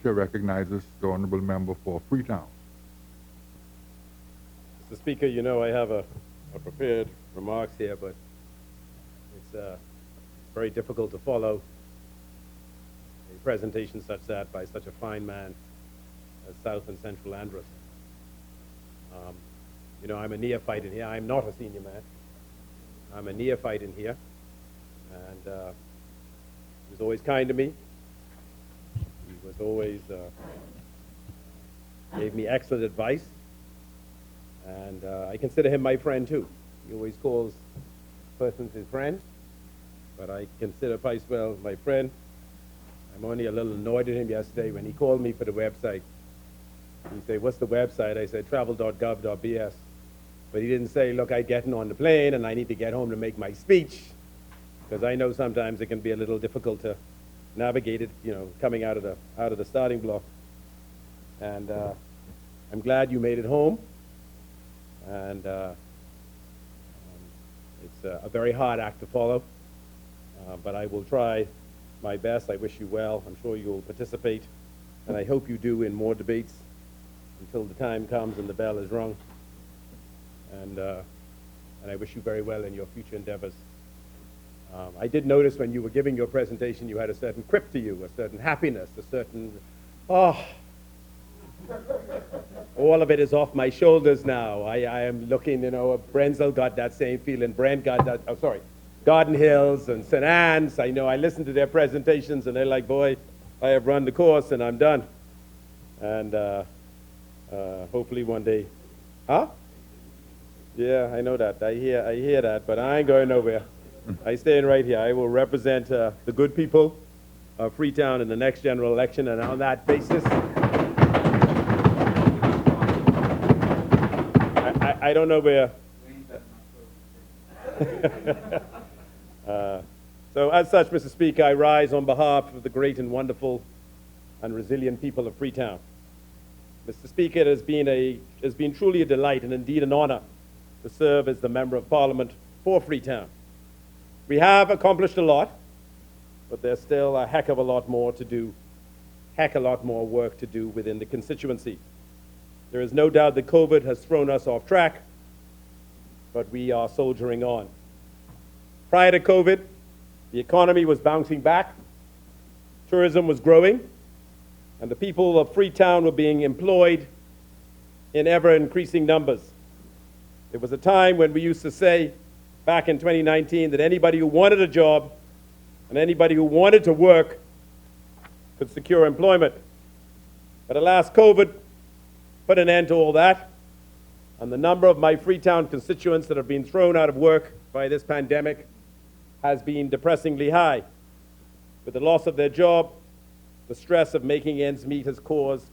Chair recognizes the honorable member for Freetown. Mr. Speaker, you know I have a prepared remarks here, but it's very difficult to follow a presentation such that by such a fine man as South and Central Andros. You know, I'm a neophyte in here. I'm not a senior man. I'm a neophyte in here, and he was always kind to me. He was always gave me excellent advice, and I consider him my friend too. He always calls persons his friend, but I consider Picewell my friend. I'm only a little annoyed at him yesterday when he called me for the website. He said, "What's the website?" I said, travel.gov.bs. But he didn't say, look, I'm getting on the plane and I need to get home to make my speech, because I know sometimes it can be a little difficult to navigate it, you know, coming out of the starting block. And I'm glad you made it home. And it's a very hard act to follow, but I will try my best. I wish you well. I'm sure you'll participate, and I hope you do in more debates until the time comes and the bell is rung. And I wish you very well in your future endeavors. I did notice when you were giving your presentation, you had a certain quip to you, a certain happiness, a certain, oh, all of it is off my shoulders now. I am looking, you know, Brenzel got that same feeling, Brent got that, oh, sorry, Garden Hills and St. Anne's. I know I listened to their presentations and they're like, boy, I have run the course and I'm done. And hopefully one day, huh? Yeah, I know that. I hear that, but I ain't going nowhere. I staying right here. I will represent the good people of Freetown in the next general election, and on that basis, I don't know where. So as such, Mr. Speaker, I rise on behalf of the great and wonderful and resilient people of Freetown. Mr. Speaker, it has been truly a delight and indeed an honor to serve as the Member of Parliament for Freetown. We have accomplished a lot, but there's still a heck of a lot more to do, heck a lot more work to do within the constituency. There is no doubt that COVID has thrown us off track, but we are soldiering on. Prior to COVID, the economy was bouncing back, tourism was growing, and the people of Freetown were being employed in ever-increasing numbers. It was a time when we used to say, back in 2019, that anybody who wanted a job and anybody who wanted to work could secure employment. But alas, COVID put an end to all that, and the number of my Freetown constituents that have been thrown out of work by this pandemic has been depressingly high. With the loss of their job, the stress of making ends meet has caused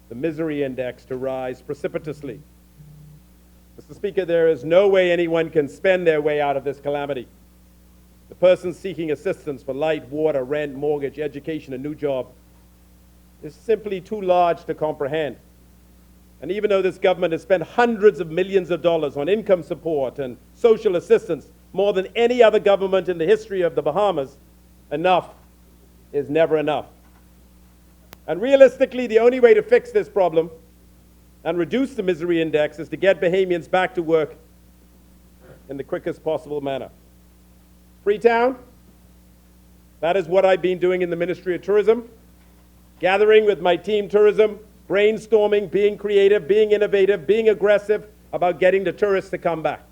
the misery index to rise precipitously. Mr. Speaker, there is no way anyone can spend their way out of this calamity. The person seeking assistance for light, water, rent, mortgage, education, a new job is simply too large to comprehend. And even though this government has spent hundreds of millions of dollars on income support and social assistance, more than any other government in the history of the Bahamas, enough is never enough. And realistically, the only way to fix this problem and reduce the misery index is to get Bahamians back to work in the quickest possible manner. Freetown, that is what I've been doing in the Ministry of Tourism, gathering with my team tourism, brainstorming, being creative, being innovative, being aggressive about getting the tourists to come back.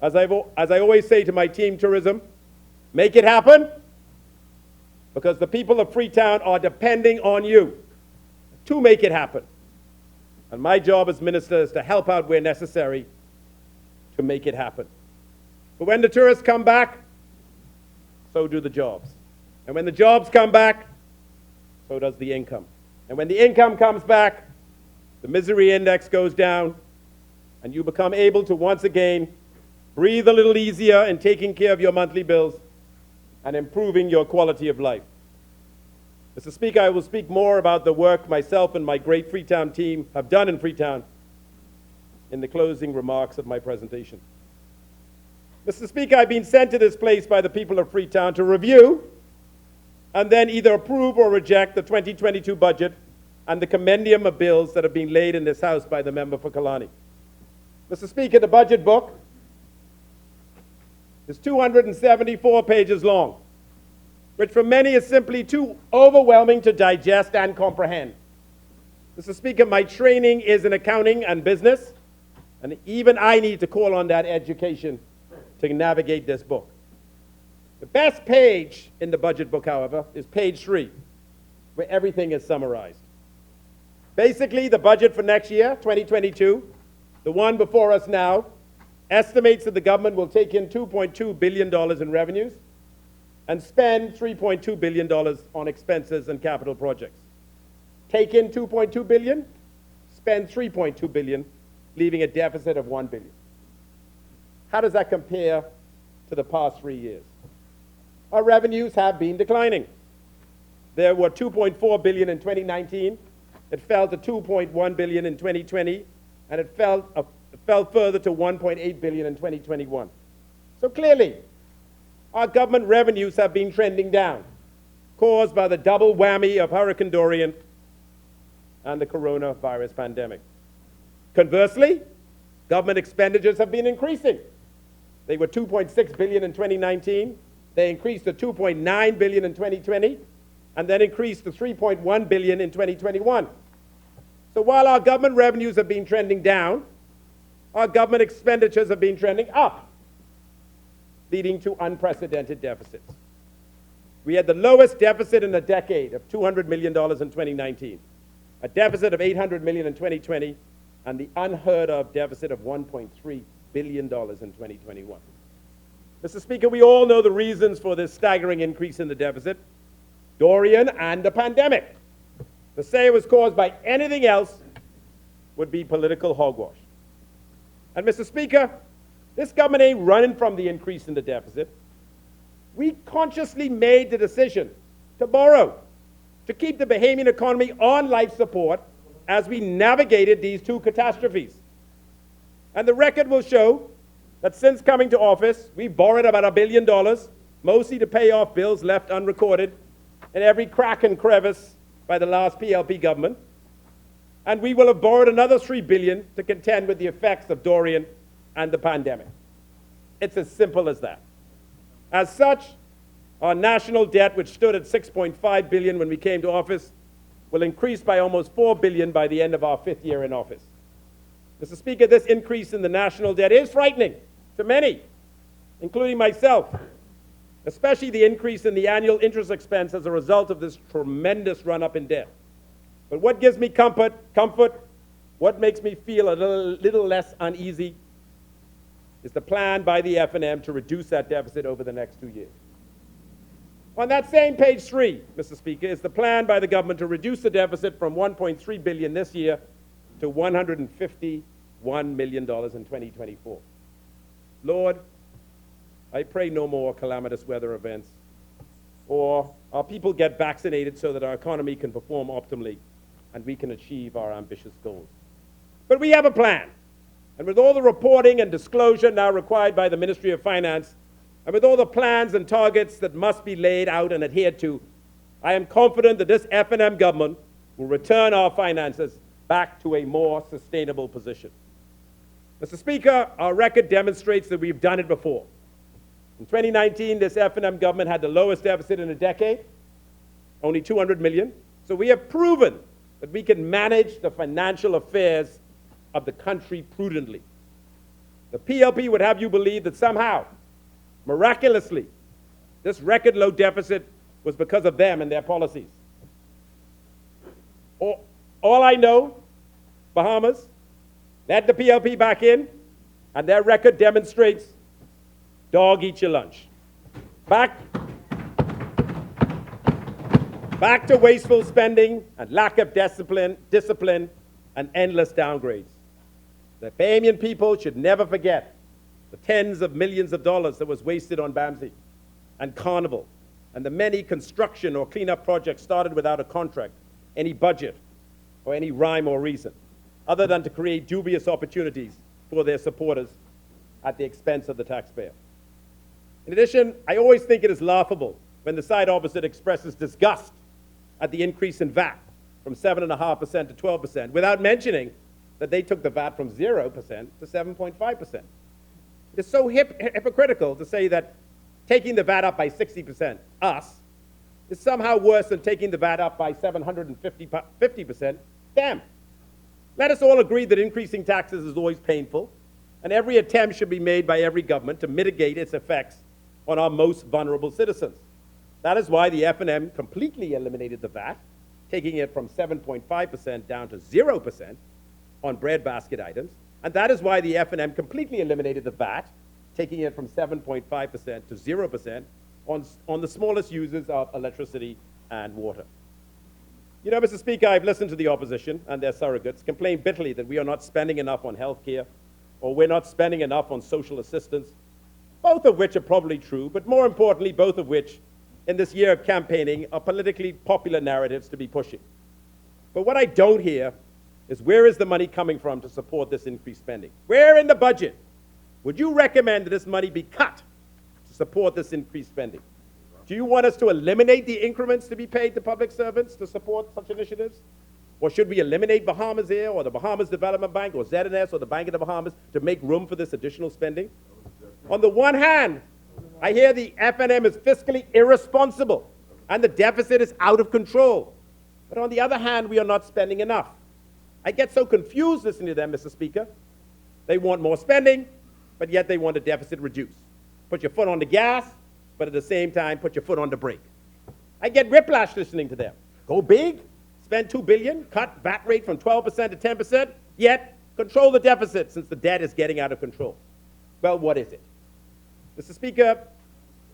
As I always say to my team tourism, make it happen, because the people of Freetown are depending on you to make it happen. And my job as minister is to help out where necessary to make it happen. But when the tourists come back, so do the jobs. And when the jobs come back, so does the income. And when the income comes back, the misery index goes down, and you become able to once again breathe a little easier in taking care of your monthly bills and improving your quality of life. Mr. Speaker, I will speak more about the work myself and my great Freetown team have done in Freetown in the closing remarks of my presentation. Mr. Speaker, I've been sent to this place by the people of Freetown to review and then either approve or reject the 2022 budget and the compendium of bills that have been laid in this House by the member for Kalani. Mr. Speaker, the budget book is 274 pages long, which for many is simply too overwhelming to digest and comprehend. Mr. Speaker, my training is in accounting and business, and even I need to call on that education to navigate this book. The best page in the budget book, however, is page 3, where everything is summarized. Basically, the budget for next year, 2022, the one before us now, estimates that the government will take in $2.2 billion in revenues and spend $3.2 billion on expenses and capital projects. Take in $2.2 billion, spend $3.2 billion, leaving a deficit of $1 billion. How does that compare to the past 3 years? Our revenues have been declining. There were $2.4 billion in 2019. It fell to $2.1 billion in 2020, and it fell further to $1.8 billion in 2021. So clearly, our government revenues have been trending down, caused by the double whammy of Hurricane Dorian and the coronavirus pandemic. Conversely, government expenditures have been increasing. They were $2.6 billion in 2019. They increased to $2.9 billion in 2020, and then increased to $3.1 billion in 2021. So while our government revenues have been trending down, our government expenditures have been trending up, leading to unprecedented deficits. We had the lowest deficit in a decade of $200 million in 2019, a deficit of $800 million in 2020, and the unheard of deficit of $1.3 billion in 2021. Mr. Speaker, we all know the reasons for this staggering increase in the deficit: Dorian and the pandemic. To say it was caused by anything else would be political hogwash. And Mr. Speaker, this government ain't running from the increase in the deficit. We consciously made the decision to borrow, to keep the Bahamian economy on life support as we navigated these two catastrophes. And the record will show that since coming to office, we've borrowed about $1 billion, mostly to pay off bills left unrecorded in every crack and crevice by the last PLP government. And we will have borrowed another $3 billion to contend with the effects of Dorian and the pandemic. It's as simple as that. As such, our national debt, which stood at $6.5 billion when we came to office, will increase by almost $4 billion by the end of our 5th year in office. Mr. Speaker, this increase in the national debt is frightening to many, including myself, especially the increase in the annual interest expense as a result of this tremendous run-up in debt. But what gives me comfort, what makes me feel a little less uneasy, is the plan by the F&M to reduce that deficit over the next 2 years. On that same page 3, Mr. Speaker, is the plan by the government to reduce the deficit from $1.3 billion this year to $151 million in 2024. Lord, I pray no more calamitous weather events, or our people get vaccinated so that our economy can perform optimally and we can achieve our ambitious goals. But we have a plan. And with all the reporting and disclosure now required by the Ministry of Finance, and with all the plans and targets that must be laid out and adhered to, I am confident that this F&M government will return our finances back to a more sustainable position. Mr. Speaker, our record demonstrates that we've done it before. In 2019, this F&M government had the lowest deficit in a decade, only $200 million. So we have proven that we can manage the financial affairs of the country prudently. The PLP would have you believe that somehow, miraculously, this record low deficit was because of them and their policies. All I know, Bahamas, let the PLP back in, and their record demonstrates dog eat your lunch. Back to wasteful spending and lack of discipline and endless downgrades. The Bahamian people should never forget the tens of millions of dollars that was wasted on BAMSI and Carnival, and the many construction or cleanup projects started without a contract, any budget, or any rhyme or reason, other than to create dubious opportunities for their supporters at the expense of the taxpayer. In addition, I always think it is laughable when the side opposite expresses disgust at the increase in VAT from 7.5% to 12%, without mentioning that they took the VAT from 0% to 7.5%. It's so hypocritical to say that taking the VAT up by 60%, us, is somehow worse than taking the VAT up by 750%, them. Let us all agree that increasing taxes is always painful, and every attempt should be made by every government to mitigate its effects on our most vulnerable citizens. That is why the F&M completely eliminated the VAT, taking it from 7.5% down to 0% on breadbasket items, and that is why the F&M completely eliminated the VAT, taking it from 7.5% to 0% on the smallest users of electricity and water. You know, Mr. Speaker, I've listened to the opposition and their surrogates complain bitterly that we are not spending enough on health care, or we're not spending enough on social assistance, both of which are probably true, but more importantly, both of which, in this year of campaigning, are politically popular narratives to be pushing. But what I don't hear is where is the money coming from to support this increased spending? Where in the budget would you recommend that this money be cut to support this increased spending? Do you want us to eliminate the increments to be paid to public servants to support such initiatives? Or should we eliminate Bahamas Air or the Bahamas Development Bank or ZNS or the Bank of the Bahamas to make room for this additional spending? On the one hand, I hear the F&M is fiscally irresponsible and the deficit is out of control. But on the other hand, we are not spending enough. I get so confused listening to them, Mr. Speaker. They want more spending, but yet they want a deficit reduced. Put your foot on the gas, but at the same time, put your foot on the brake. I get whiplash listening to them. Go big, spend $2 billion, cut VAT rate from 12% to 10%, yet control the deficit since the debt is getting out of control. Well, what is it? Mr. Speaker,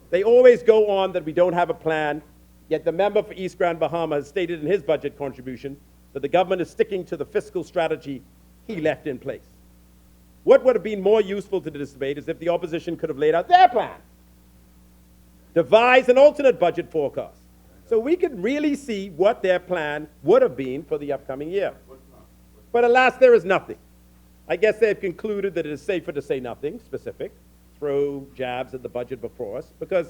they always go on that we don't have a plan, yet the member for East Grand Bahama has stated in his budget contribution that the government is sticking to the fiscal strategy he left in place. What would have been more useful to this debate is if the opposition could have laid out their plan, devise an alternate budget forecast, so we could really see what their plan would have been for the upcoming year. But alas, there is nothing. I guess they've concluded that it is safer to say nothing specific, throw jabs at the budget before us, because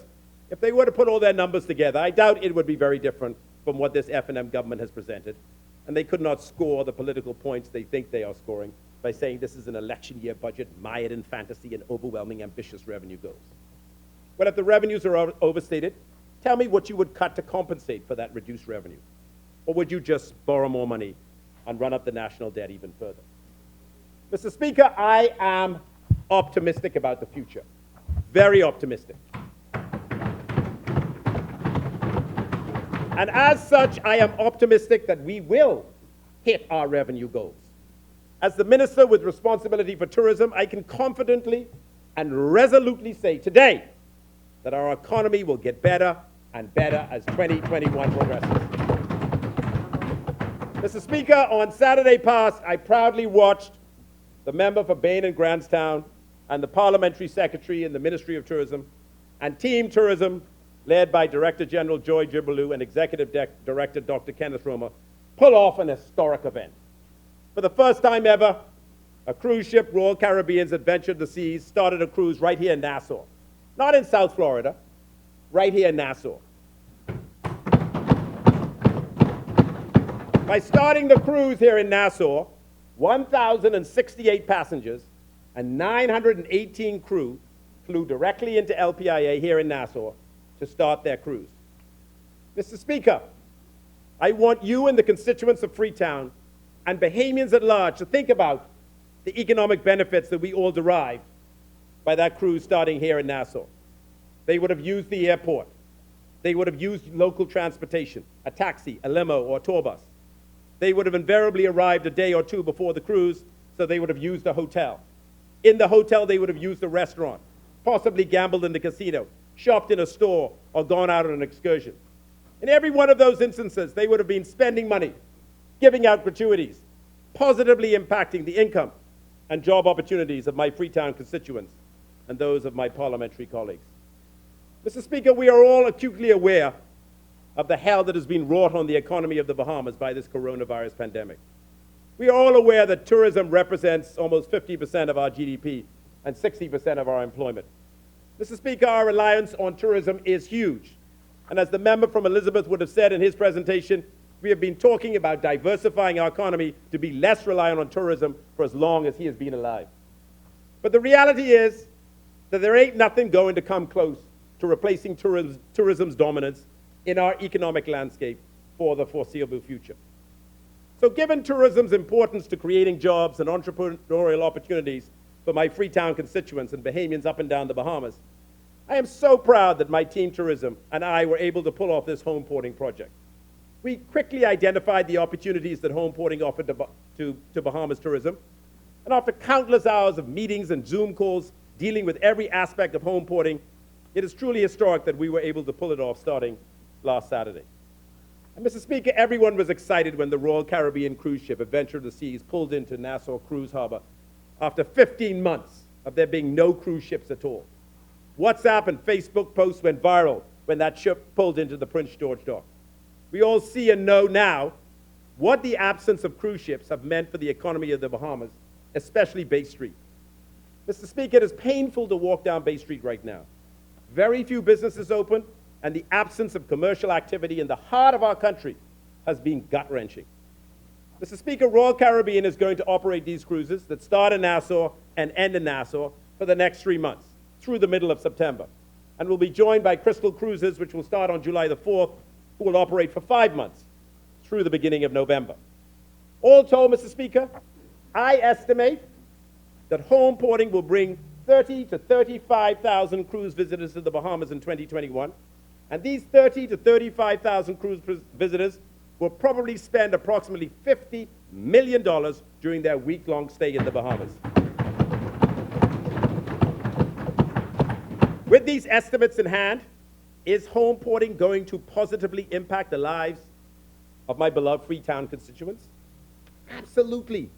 if they were to put all their numbers together, I doubt it would be very different from what this F&M government has presented, and they could not score the political points they think they are scoring by saying this is an election year budget, mired in fantasy and overwhelming ambitious revenue goals. But if the revenues are overstated, tell me what you would cut to compensate for that reduced revenue. Or would you just borrow more money and run up the national debt even further? Mr. Speaker, I am optimistic about the future. Very optimistic. And as such, I am optimistic that we will hit our revenue goals. As the minister with responsibility for tourism, I can confidently and resolutely say today that our economy will get better and better as 2021 progresses. Mr. Speaker, on Saturday past, I proudly watched the member for Bain and Grandstown and the parliamentary secretary in the Ministry of Tourism and Team Tourism, led by Director General Joy Jibaloo and Executive Director Dr. Kenneth Romer, pull off an historic event. For the first time ever, a cruise ship, Royal Caribbean's Adventure of the Seas, started a cruise right here in Nassau. Not in South Florida, right here in Nassau. By starting the cruise here in Nassau, 1,068 passengers and 918 crew flew directly into LPIA here in Nassau to start their cruise. Mr. Speaker, I want you and the constituents of Freetown and Bahamians at large to think about the economic benefits that we all derived by that cruise starting here in Nassau. They would have used the airport. They would have used local transportation, a taxi, a limo, or a tour bus. They would have invariably arrived a day or two before the cruise, so they would have used a hotel. In the hotel, they would have used a restaurant, possibly gambled in the casino, shopped in a store, or gone out on an excursion. In every one of those instances, they would have been spending money, giving out gratuities, positively impacting the income and job opportunities of my Freetown constituents and those of my parliamentary colleagues. Mr. Speaker, we are all acutely aware of the hell that has been wrought on the economy of the Bahamas by this coronavirus pandemic. We are all aware that tourism represents almost 50% of our GDP and 60% of our employment. Mr. Speaker, our reliance on tourism is huge. And as the member from Elizabeth would have said in his presentation, we have been talking about diversifying our economy to be less reliant on tourism for as long as he has been alive. But the reality is that there ain't nothing going to come close to replacing tourism's dominance in our economic landscape for the foreseeable future. So given tourism's importance to creating jobs and entrepreneurial opportunities for my Freetown constituents and Bahamians up and down the Bahamas, I am so proud that my team tourism and I were able to pull off this home porting project. We quickly identified the opportunities that home porting offered to Bahamas tourism, and after countless hours of meetings and Zoom calls dealing with every aspect of home porting, it is truly historic that we were able to pull it off starting last Saturday. And Mr. Speaker, everyone was excited when the Royal Caribbean cruise ship Adventure of the Seas pulled into Nassau Cruise Harbor after 15 months of there being no cruise ships at all. WhatsApp and Facebook posts went viral when that ship pulled into the Prince George dock. We all see and know now what the absence of cruise ships have meant for the economy of the Bahamas, especially Bay Street. Mr. Speaker, it is painful to walk down Bay Street right now. Very few businesses open, and the absence of commercial activity in the heart of our country has been gut-wrenching. Mr. Speaker, Royal Caribbean is going to operate these cruises that start in Nassau and end in Nassau for the next 3 months, through the middle of September, and will be joined by Crystal Cruises, which will start on July the 4th, who will operate for 5 months, through the beginning of November. All told, Mr. Speaker, I estimate that home porting will bring 30 to 35,000 cruise visitors to the Bahamas in 2021, and these 30 to 35,000 cruise visitors will probably spend approximately $50 million during their week-long stay in the Bahamas. With these estimates in hand, is home porting going to positively impact the lives of my beloved Freetown constituents? Absolutely.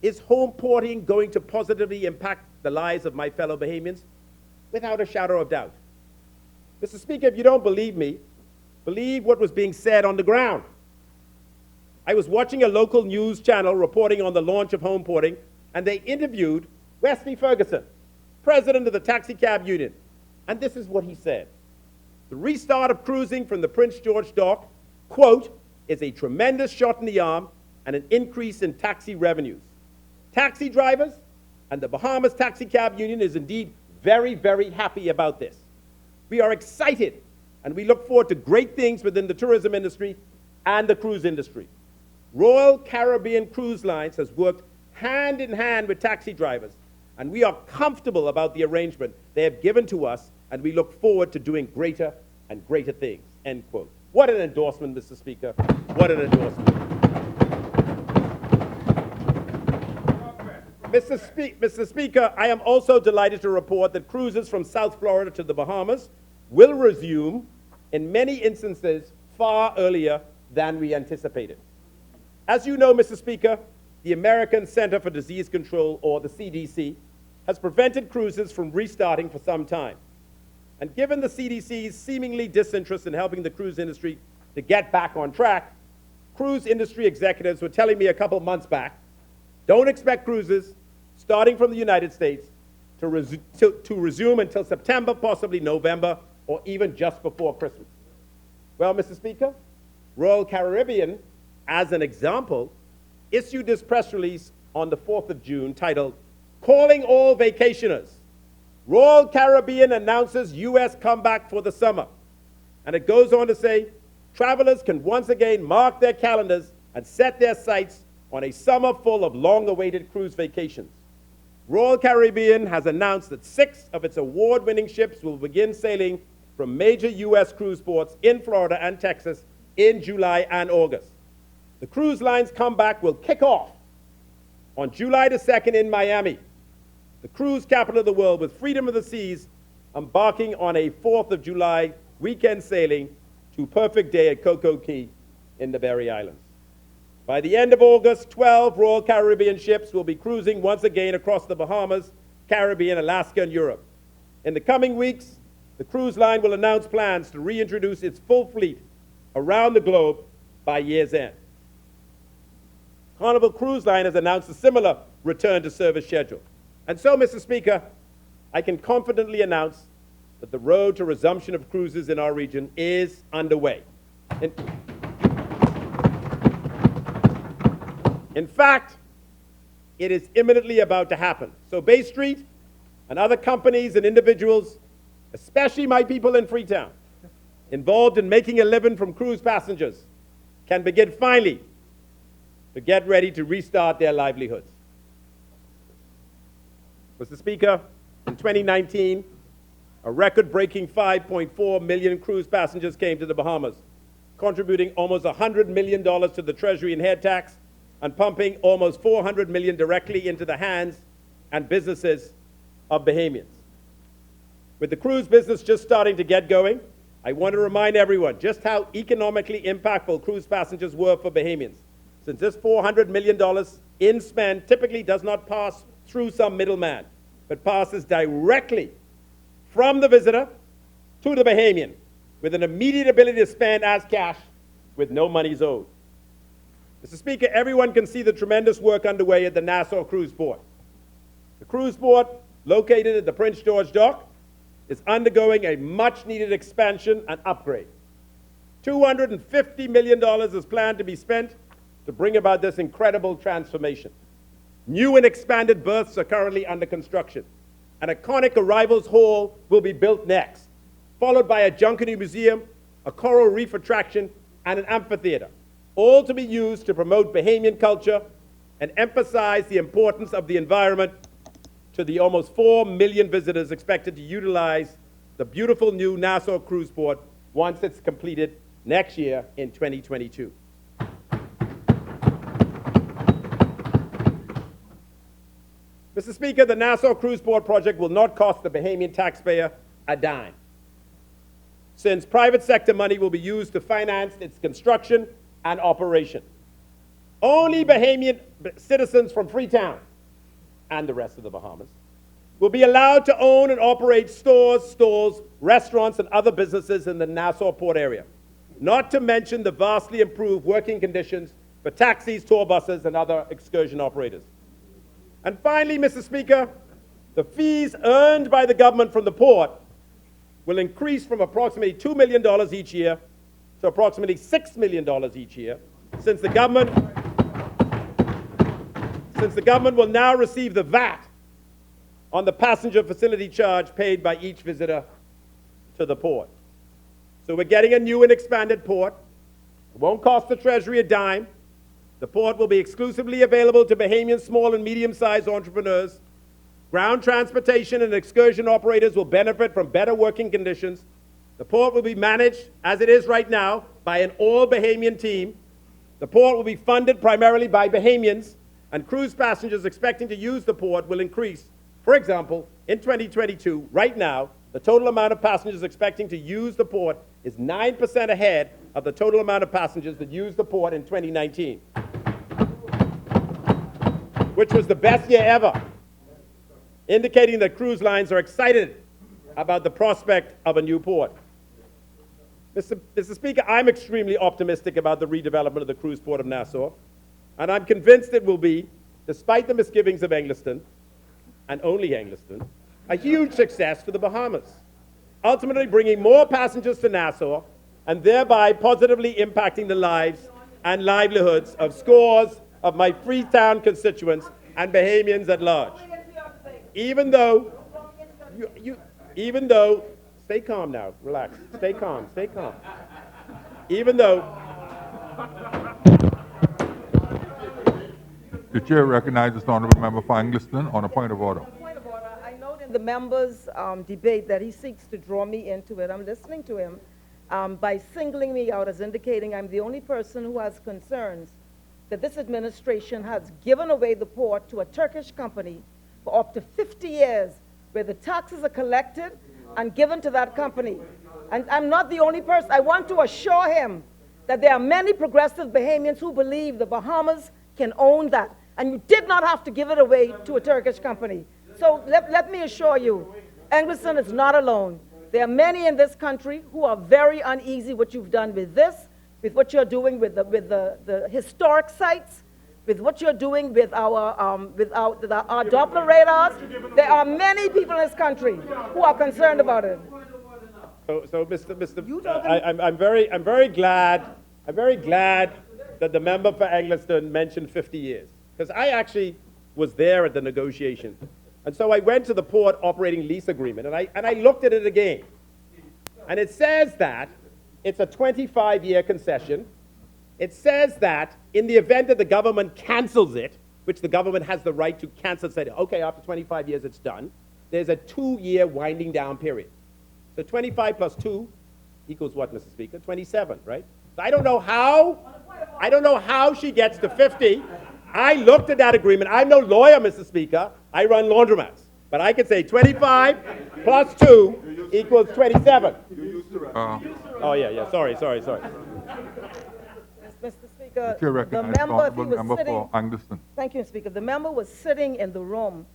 Is home porting going to positively impact the lives of my fellow Bahamians? Without a shadow of doubt. Mr. Speaker, if you don't believe me, believe what was being said on the ground. I was watching a local news channel reporting on the launch of home porting, and they interviewed Wesley Ferguson, president of the Taxi Cab Union, and this is what he said. The restart of cruising from the Prince George dock, quote, is a tremendous shot in the arm and an increase in taxi revenues. Taxi drivers and the Bahamas Taxi Cab Union is indeed very, very happy about this. We are excited and we look forward to great things within the tourism industry and the cruise industry. Royal Caribbean Cruise Lines has worked hand in hand with taxi drivers, and we are comfortable about the arrangement they have given to us, and we look forward to doing greater and greater things, end quote. What an endorsement, Mr. Speaker. What an endorsement. Mr. Speaker, I am also delighted to report that cruises from South Florida to the Bahamas will resume, in many instances, far earlier than we anticipated. As you know, Mr. Speaker, the American Center for Disease Control, or the CDC, has prevented cruises from restarting for some time. And given the CDC's seemingly disinterest in helping the cruise industry to get back on track, cruise industry executives were telling me a couple months back, don't expect cruises starting from the United States to resume until September, possibly November, or even just before Christmas. Well, Mr. Speaker, Royal Caribbean, as an example, issued this press release on the 4th of June titled, Calling All Vacationers. Royal Caribbean announces U.S. comeback for the summer. And it goes on to say, travelers can once again mark their calendars and set their sights on a summer full of long-awaited cruise vacations. Royal Caribbean has announced that 6 of its award-winning ships will begin sailing from major U.S. cruise ports in Florida and Texas in July and August. The cruise line's comeback will kick off on July the 2nd in Miami, the cruise capital of the world, with Freedom of the Seas embarking on a 4th of July weekend sailing to Perfect Day at Coco Cay in the Berry Islands. By the end of August, 12 Royal Caribbean ships will be cruising once again across the Bahamas, Caribbean, Alaska, and Europe. In the coming weeks, the cruise line will announce plans to reintroduce its full fleet around the globe by year's end. Carnival Cruise Line has announced a similar return to service schedule. And so, Mr. Speaker, I can confidently announce that the road to resumption of cruises in our region is underway. In fact, it is imminently about to happen. So Bay Street and other companies and individuals, especially my people in Freetown, involved in making a living from cruise passengers, can begin finally to get ready to restart their livelihoods. Mr. Speaker, in 2019, a record-breaking 5.4 million cruise passengers came to the Bahamas, contributing almost $100 million to the Treasury in head tax and pumping almost $400 million directly into the hands and businesses of Bahamians. With the cruise business just starting to get going, I want to remind everyone just how economically impactful cruise passengers were for Bahamians, since this $400 million in spend typically does not pass through some middleman, but passes directly from the visitor to the Bahamian, with an immediate ability to spend as cash with no monies owed. Mr. Speaker, everyone can see the tremendous work underway at the Nassau Cruise Port. The cruise port, located at the Prince George Dock, is undergoing a much-needed expansion and upgrade. $250 million is planned to be spent to bring about this incredible transformation. New and expanded berths are currently under construction. An iconic arrivals hall will be built next, followed by a junketing museum, a coral reef attraction, and an amphitheater, all to be used to promote Bahamian culture and emphasize the importance of the environment to the almost 4 million visitors expected to utilize the beautiful new Nassau Cruise Port once it's completed next year in 2022. Mr. Speaker, the Nassau Cruise Port project will not cost the Bahamian taxpayer a dime, since private sector money will be used to finance its construction and operation. Only Bahamian citizens from Freetown and the rest of the Bahamas will be allowed to own and operate stores, stalls, restaurants, and other businesses in the Nassau Port area, not to mention the vastly improved working conditions for taxis, tour buses, and other excursion operators. And finally, Mr. Speaker, the fees earned by the government from the port will increase from approximately $2 million each year to approximately $6 million each year, since the government will now receive the VAT on the passenger facility charge paid by each visitor to the port. So we're getting a new and expanded port. It won't cost the Treasury a dime. The port will be exclusively available to Bahamian small and medium-sized entrepreneurs. Ground transportation and excursion operators will benefit from better working conditions. The port will be managed, as it is right now, by an all-Bahamian team. The port will be funded primarily by Bahamians, and cruise passengers expecting to use the port will increase. For example, in 2022, right now, the total amount of passengers expecting to use the port is 9% ahead of the total amount of passengers that used the port in 2019, which was the best year ever, indicating that cruise lines are excited about the prospect of a new port. Mr. Speaker, I'm extremely optimistic about the redevelopment of the cruise port of Nassau, and I'm convinced it will be, despite the misgivings of Engliston, and only Engliston, a huge success for the Bahamas, ultimately bringing more passengers to Nassau and thereby positively impacting the lives and livelihoods of scores of my Freetown constituents and Bahamians at large. Even though, stay calm now, relax, stay calm. Even though, The chair recognizes the honorable member for Engliston on a point of order. Point of order. I note in the members' debate that he seeks to draw me into it. I'm listening to him by singling me out as indicating I'm the only person who has concerns that this administration has given away the port to a Turkish company for up to 50 years, where the taxes are collected and given to that company. And I'm not the only person. I want to assure him that there are many progressive Bahamians who believe the Bahamas can own that. And you did not have to give it away to a Turkish company. So let me assure you, Engliston is not alone. There are many in this country who are very uneasy what you've done with this, with what you're doing with the historic sites, with what you're doing with our Doppler radars. There are many people in this country who are concerned about it. So, Mr. You talking- I'm very glad that the member for Eglinton mentioned 50 years, because I actually was there at the negotiation, and so I went to the port operating lease agreement, and I looked at it again, and it says that it's a 25-year concession. It says that in the event that the government cancels it, which the government has the right to cancel, say, okay, after 25 years it's done, there's a 2-year winding down period. So 25 plus 2 equals what, Mr. Speaker? 27, right? So I don't know how she gets to 50. I looked at that agreement. I'm no lawyer, Mr. Speaker. I run laundromats. But I can say 25 plus 2 equals 27. Oh, yeah, sorry. Mr. Speaker, Chair the recognizes member, if he honourable was member sitting, for Angleston. thank you, Speaker. The member was sitting in the room,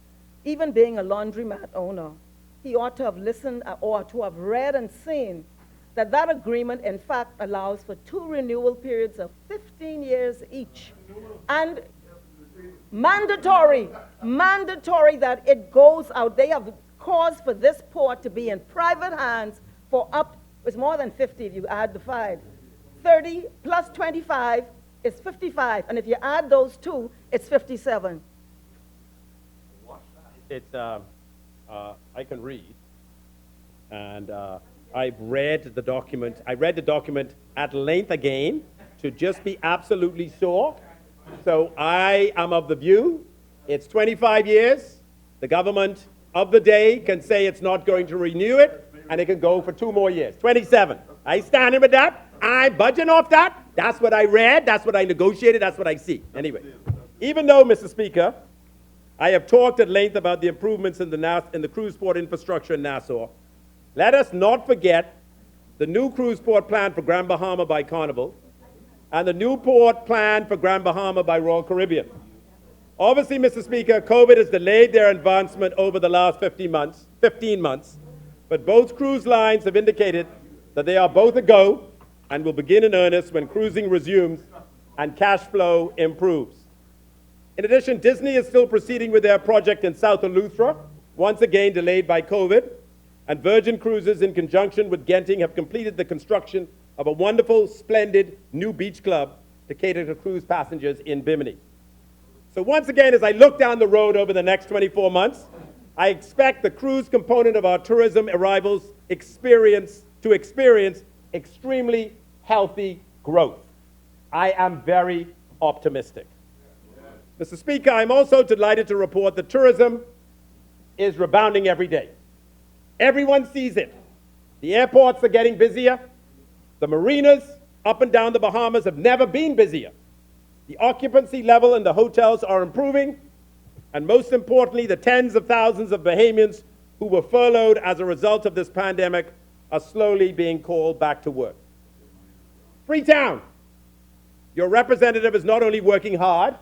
even being a laundromat owner. He ought to have listened or to have read and seen that that agreement, in fact, allows for 2 renewal periods of 15 years each. And mandatory that it goes out. They have caused for this port to be in private hands for it's more than 50 if you add the 5. 30 plus 25 is 55. And if you add those 2, it's 57. It's, I can read, and I've read the document. I read the document at length again to just be absolutely sure. So I am of the view it's 25 years. The government of the day can say it's not going to renew it, and it can go for 2 more years. 27. I stand with that. I'm budging off that. That's what I read. That's what I negotiated. That's what I see. Anyway, even though, Mr. Speaker, I have talked at length about the improvements in the cruise port infrastructure in Nassau, let us not forget the new cruise port plan for Grand Bahama by Carnival and the new port plan for Grand Bahama by Royal Caribbean. Obviously, Mr. Speaker, COVID has delayed their advancement over the last 15 months, but both cruise lines have indicated that they are both a go and will begin in earnest when cruising resumes and cash flow improves. In addition, Disney is still proceeding with their project in South Eleuthera, once again delayed by COVID, and Virgin Cruises, in conjunction with Genting, have completed the construction of a wonderful, splendid new beach club to cater to cruise passengers in Bimini. So once again, as I look down the road over the next 24 months, I expect the cruise component of our tourism arrivals to experience extremely healthy growth. I am very optimistic. Mr. Speaker, I'm also delighted to report that tourism is rebounding every day. Everyone sees it. The airports are getting busier. The marinas up and down the Bahamas have never been busier. The occupancy level in the hotels are improving. And most importantly, the tens of thousands of Bahamians who were furloughed as a result of this pandemic are slowly being called back to work. Freetown, your representative is not only working hard,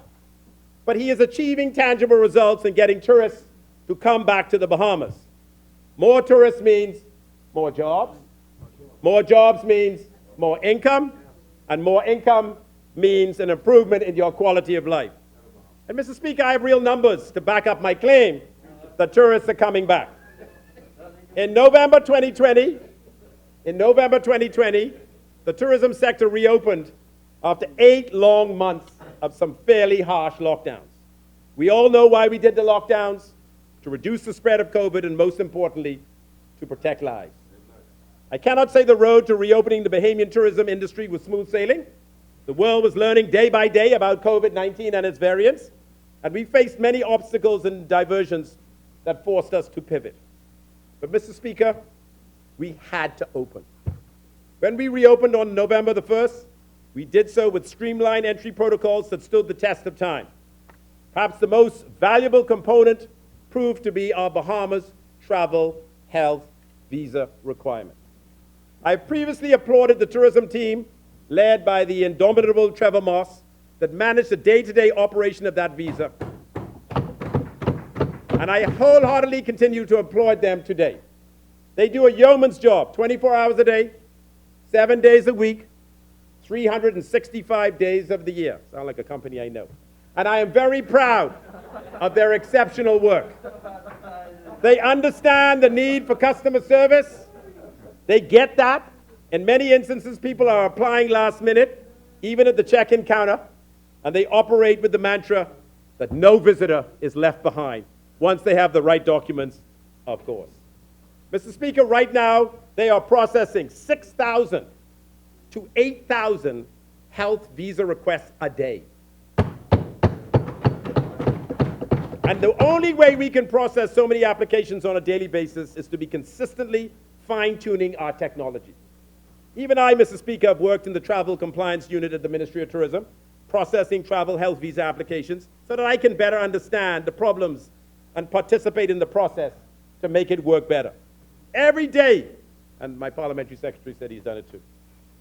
but he is achieving tangible results in getting tourists to come back to the Bahamas. More tourists means more jobs. More jobs means more income. And more income means an improvement in your quality of life. And Mr. Speaker, I have real numbers to back up my claim that tourists are coming back. In November 2020, the tourism sector reopened after 8 long months of some fairly harsh lockdowns. We all know why we did the lockdowns: to reduce the spread of COVID and, most importantly, to protect lives. I cannot say the road to reopening the Bahamian tourism industry was smooth sailing. The world was learning day by day about COVID-19 and its variants, and we faced many obstacles and diversions that forced us to pivot. But, Mr. Speaker, we had to open. When we reopened on November the 1st, we did so with streamlined entry protocols that stood the test of time. Perhaps the most valuable component proved to be our Bahamas travel health visa requirement. I previously applauded the tourism team led by the indomitable Trevor Moss that managed the day-to-day operation of that visa. And I wholeheartedly continue to applaud them today. They do a yeoman's job, 24 hours a day, 7 days a week, 365 days of the year. Sound like a company I know. And I am very proud of their exceptional work. They understand the need for customer service. They get that. In many instances, people are applying last minute, even at the check-in counter, and they operate with the mantra that no visitor is left behind once they have the right documents, of course. Mr. Speaker, right now, they are processing 6,000 to 8,000 health visa requests a day. And the only way we can process so many applications on a daily basis is to be consistently fine-tuning our technology. Even I, Mr. Speaker, have worked in the travel compliance unit at the Ministry of Tourism, processing travel health visa applications so that I can better understand the problems and participate in the process to make it work better. Every day, and my parliamentary secretary said he's done it too.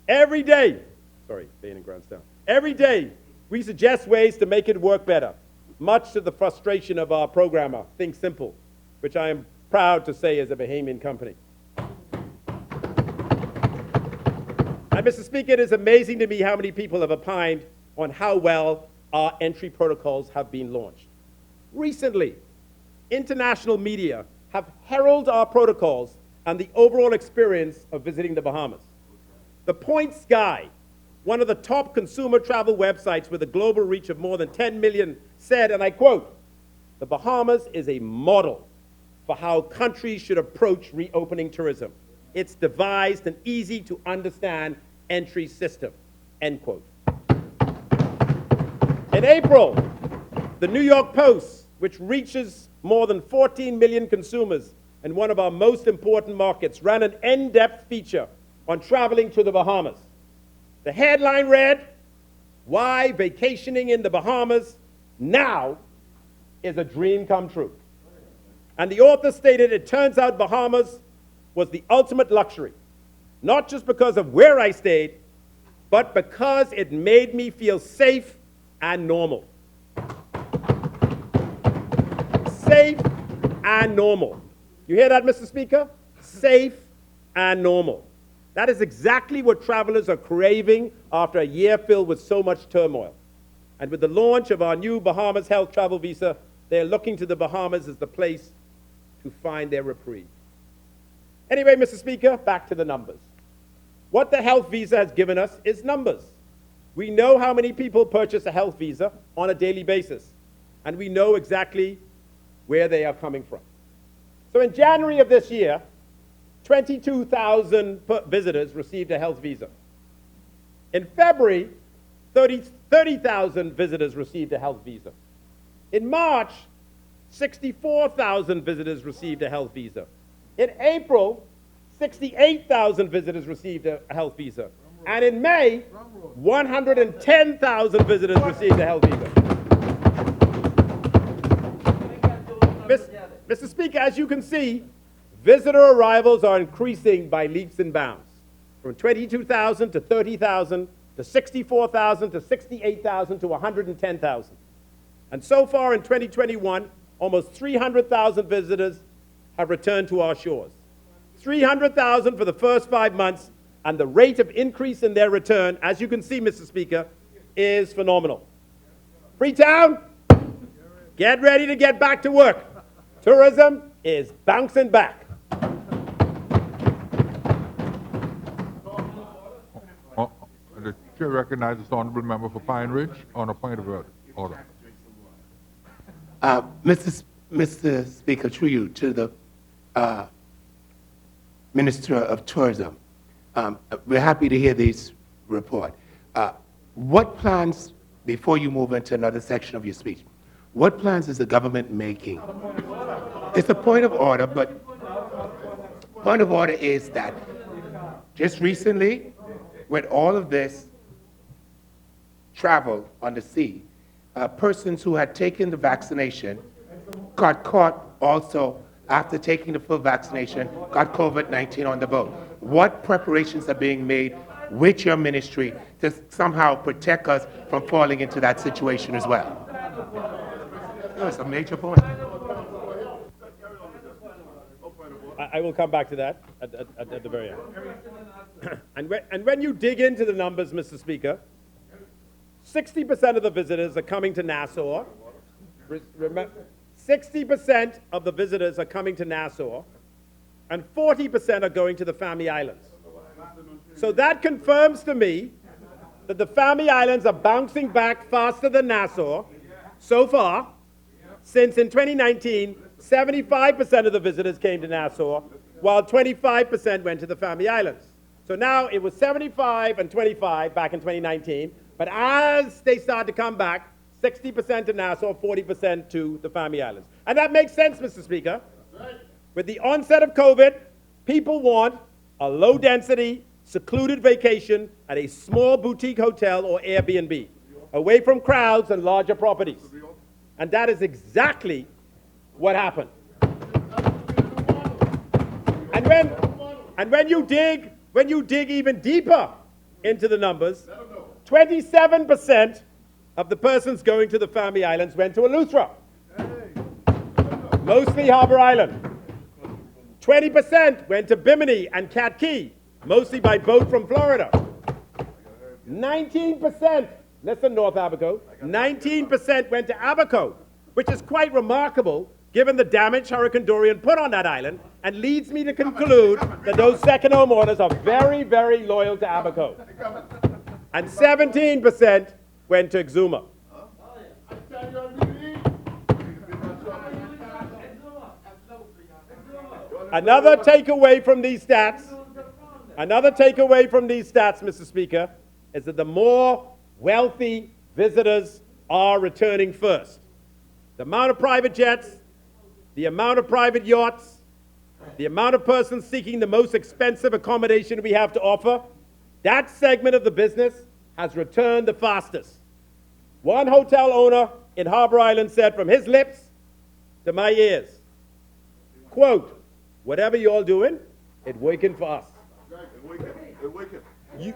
Every day, sorry, Bain and Grandstown. Every day, we suggest ways to make it work better, much to the frustration of our programmer, Think Simple, which I am proud to say is a Bahamian company. And Mr. Speaker, it is amazing to me how many people have opined on how well our entry protocols have been launched. Recently, international media have heralded our protocols and the overall experience of visiting the Bahamas. The Point Sky, one of the top consumer travel websites with a global reach of more than 10 million, said, and I quote, "The Bahamas is a model for how countries should approach reopening tourism. It's devised an easy to understand entry system," end quote. In April, the New York Post, which reaches more than 14 million consumers in one of our most important markets, ran an in-depth feature on traveling to the Bahamas. The headline read, "Why Vacationing in the Bahamas Now is a Dream Come True." And the author stated, it turns out Bahamas was the ultimate luxury, not just because of where I stayed, but because it made me feel safe and normal. Safe and normal. You hear that, Mr. Speaker? Safe and normal. That is exactly what travelers are craving after a year filled with so much turmoil. And with the launch of our new Bahamas Health Travel Visa, they're looking to the Bahamas as the place to find their reprieve. Anyway, Mr. Speaker, back to the numbers. What the health visa has given us is numbers. We know how many people purchase a health visa on a daily basis, and we know exactly where they are coming from. So in January of this year, 22,000 visitors received a health visa. In February, 30,000 visitors received a health visa. In March, 64,000 visitors received a health visa. In April, 68,000 visitors received a health visa. And in May, 110,000 visitors received a health visa. Mr. Speaker, as you can see, visitor arrivals are increasing by leaps and bounds, from 22,000 to 30,000 to 64,000 to 68,000 to 110,000. And so far in 2021, almost 300,000 visitors have returned to our shores. 300,000 for the first 5 months, and the rate of increase in their return, as you can see, Mr. Speaker, is phenomenal. Freetown, get ready to get back to work. Tourism is bouncing back. The chair recognizes the honourable member for Pine Ridge on a point of order. Mr. Speaker, through you, to the Minister of Tourism. We're happy to hear this report. What plans, before you move into another section of your speech, what plans is the government making? It's a point of order, but point of order is that just recently, with all of this travel on the sea, persons who had taken the vaccination got caught also after taking the full vaccination, got COVID-19 on the boat. What preparations are being made with your ministry to somehow protect us from falling into that situation as well? That's a major point. I will come back to that at the very end. And when you dig into the numbers, Mr. Speaker, 60% of the visitors are coming to Nassau. 60% of the visitors are coming to Nassau. and 40% are going to the Family Islands. So that confirms to me that the Family Islands are bouncing back faster than Nassau so far, since in 2019, 75% of the visitors came to Nassau, while 25% went to the Family Islands. So now it was 75 and 25 back in 2019, but as they start to come back, 60% to Nassau, 40% to the Family Islands. And that makes sense, Mr. Speaker. With the onset of COVID, people want a low-density, secluded vacation at a small boutique hotel or Airbnb, away from crowds and larger properties. And that is exactly what happened. And when you dig even deeper into the numbers, 27% of the persons going to the Family Islands went to Eleuthera, mostly Harbor Island. 20% went to Bimini and Cat Key, mostly by boat from Florida. 19%, listen, North Abaco, 19% went to Abaco, which is quite remarkable given the damage Hurricane Dorian put on that island, and leads me to conclude that those second homeowners are very, very loyal to Abaco. And 17% went to Exuma. Another takeaway from these stats, Mr. Speaker, is that the more wealthy visitors are returning first. The amount of private jets, the amount of private yachts, the amount of persons seeking the most expensive accommodation we have to offer, that segment of the business has returned the fastest. One hotel owner in Harbor Island said from his lips to my ears, quote, "Whatever you're doing, it's working for us."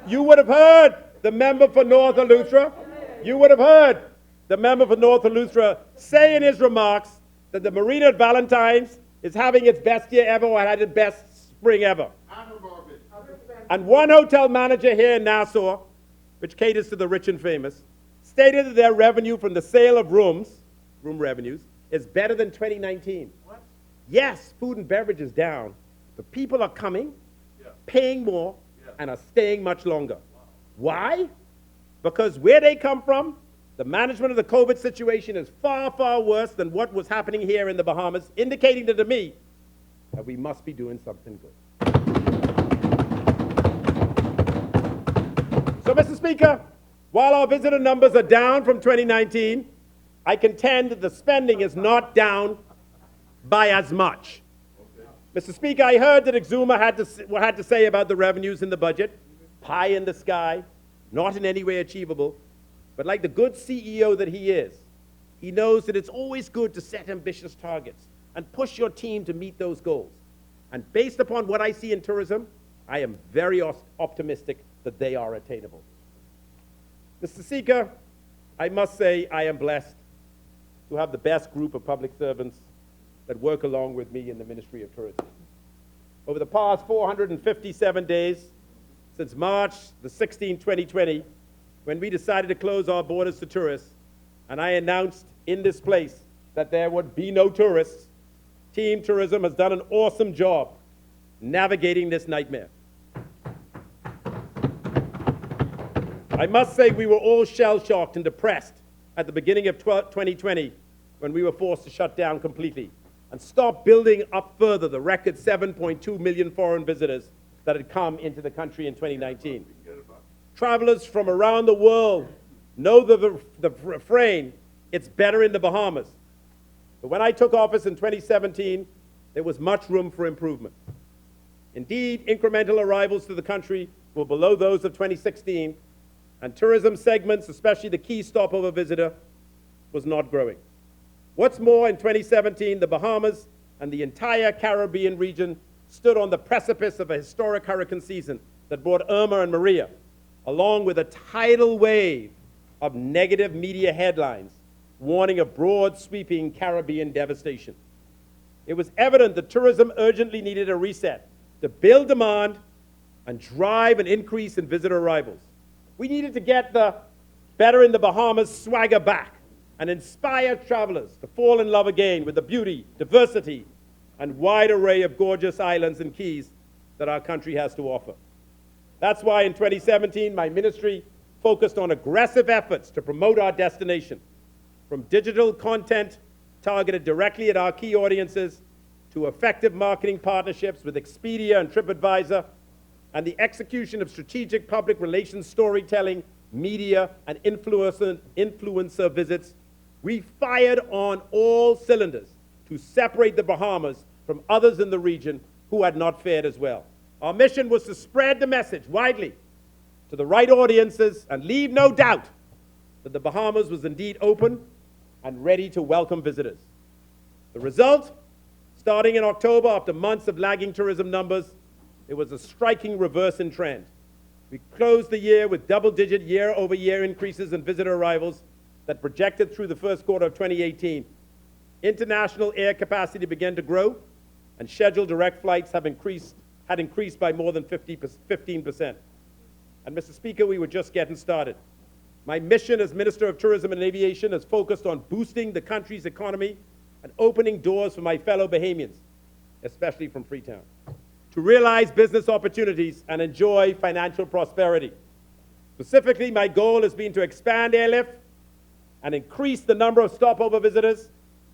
You would have heard the member for North Eleuthera, say in his remarks that the marina at Valentine's is having its best year ever or had its best spring ever. And one hotel manager here in Nassau, which caters to the rich and famous, stated that their revenue from the sale of room revenues, is better than 2019. What? Yes, food and beverage is down, but people are coming, paying more, and are staying much longer. Wow. Why? Because where they come from, the management of the COVID situation is far, far worse than what was happening here in the Bahamas, indicating to me that we must be doing something good. So, Mr. Speaker, while our visitor numbers are down from 2019, I contend that the spending is not down by as much. Mr. Speaker, I heard that Exuma had to say about the revenues in the budget, pie in the sky, not in any way achievable. But like the good CEO that he is, he knows that it's always good to set ambitious targets and push your team to meet those goals. And based upon what I see in tourism, I am very optimistic that they are attainable. Mr. Speaker, I must say I am blessed to have the best group of public servants that work along with me in the Ministry of Tourism. Over the past 457 days, since March the 16th, 2020, when we decided to close our borders to tourists, and I announced in this place that there would be no tourists, Team Tourism has done an awesome job navigating this nightmare. I must say we were all shell-shocked and depressed at the beginning of 2020 when we were forced to shut down completely and stop building up further the record 7.2 million foreign visitors that had come into the country in 2019. Travelers from around the world know the refrain, "It's better in the Bahamas." But when I took office in 2017, there was much room for improvement. Indeed, incremental arrivals to the country were below those of 2016, and tourism segments, especially the key stopover visitor, was not growing. What's more, in 2017, the Bahamas and the entire Caribbean region stood on the precipice of a historic hurricane season that brought Irma and Maria, along with a tidal wave of negative media headlines warning of broad, sweeping Caribbean devastation. It was evident that tourism urgently needed a reset to build demand and drive an increase in visitor arrivals. We needed to get the better in the Bahamas swagger back and inspire travelers to fall in love again with the beauty, diversity, and wide array of gorgeous islands and keys that our country has to offer. That's why in 2017, my ministry focused on aggressive efforts to promote our destination, from digital content targeted directly at our key audiences to effective marketing partnerships with Expedia and TripAdvisor, and the execution of strategic public relations storytelling, media, and influencer visits. We fired on all cylinders to separate the Bahamas from others in the region who had not fared as well. Our mission was to spread the message widely to the right audiences and leave no doubt that the Bahamas was indeed open and ready to welcome visitors. The result, starting in October, after months of lagging tourism numbers, it was a striking reverse in trend. We closed the year with double-digit year-over-year increases in visitor arrivals that projected through the first quarter of 2018. International air capacity began to grow, and scheduled direct flights had increased by more than 15%. And Mr. Speaker, we were just getting started. My mission as Minister of Tourism and Aviation is focused on boosting the country's economy and opening doors for my fellow Bahamians, especially from Freetown, to realize business opportunities and enjoy financial prosperity. Specifically, my goal has been to expand airlift and increase the number of stopover visitors,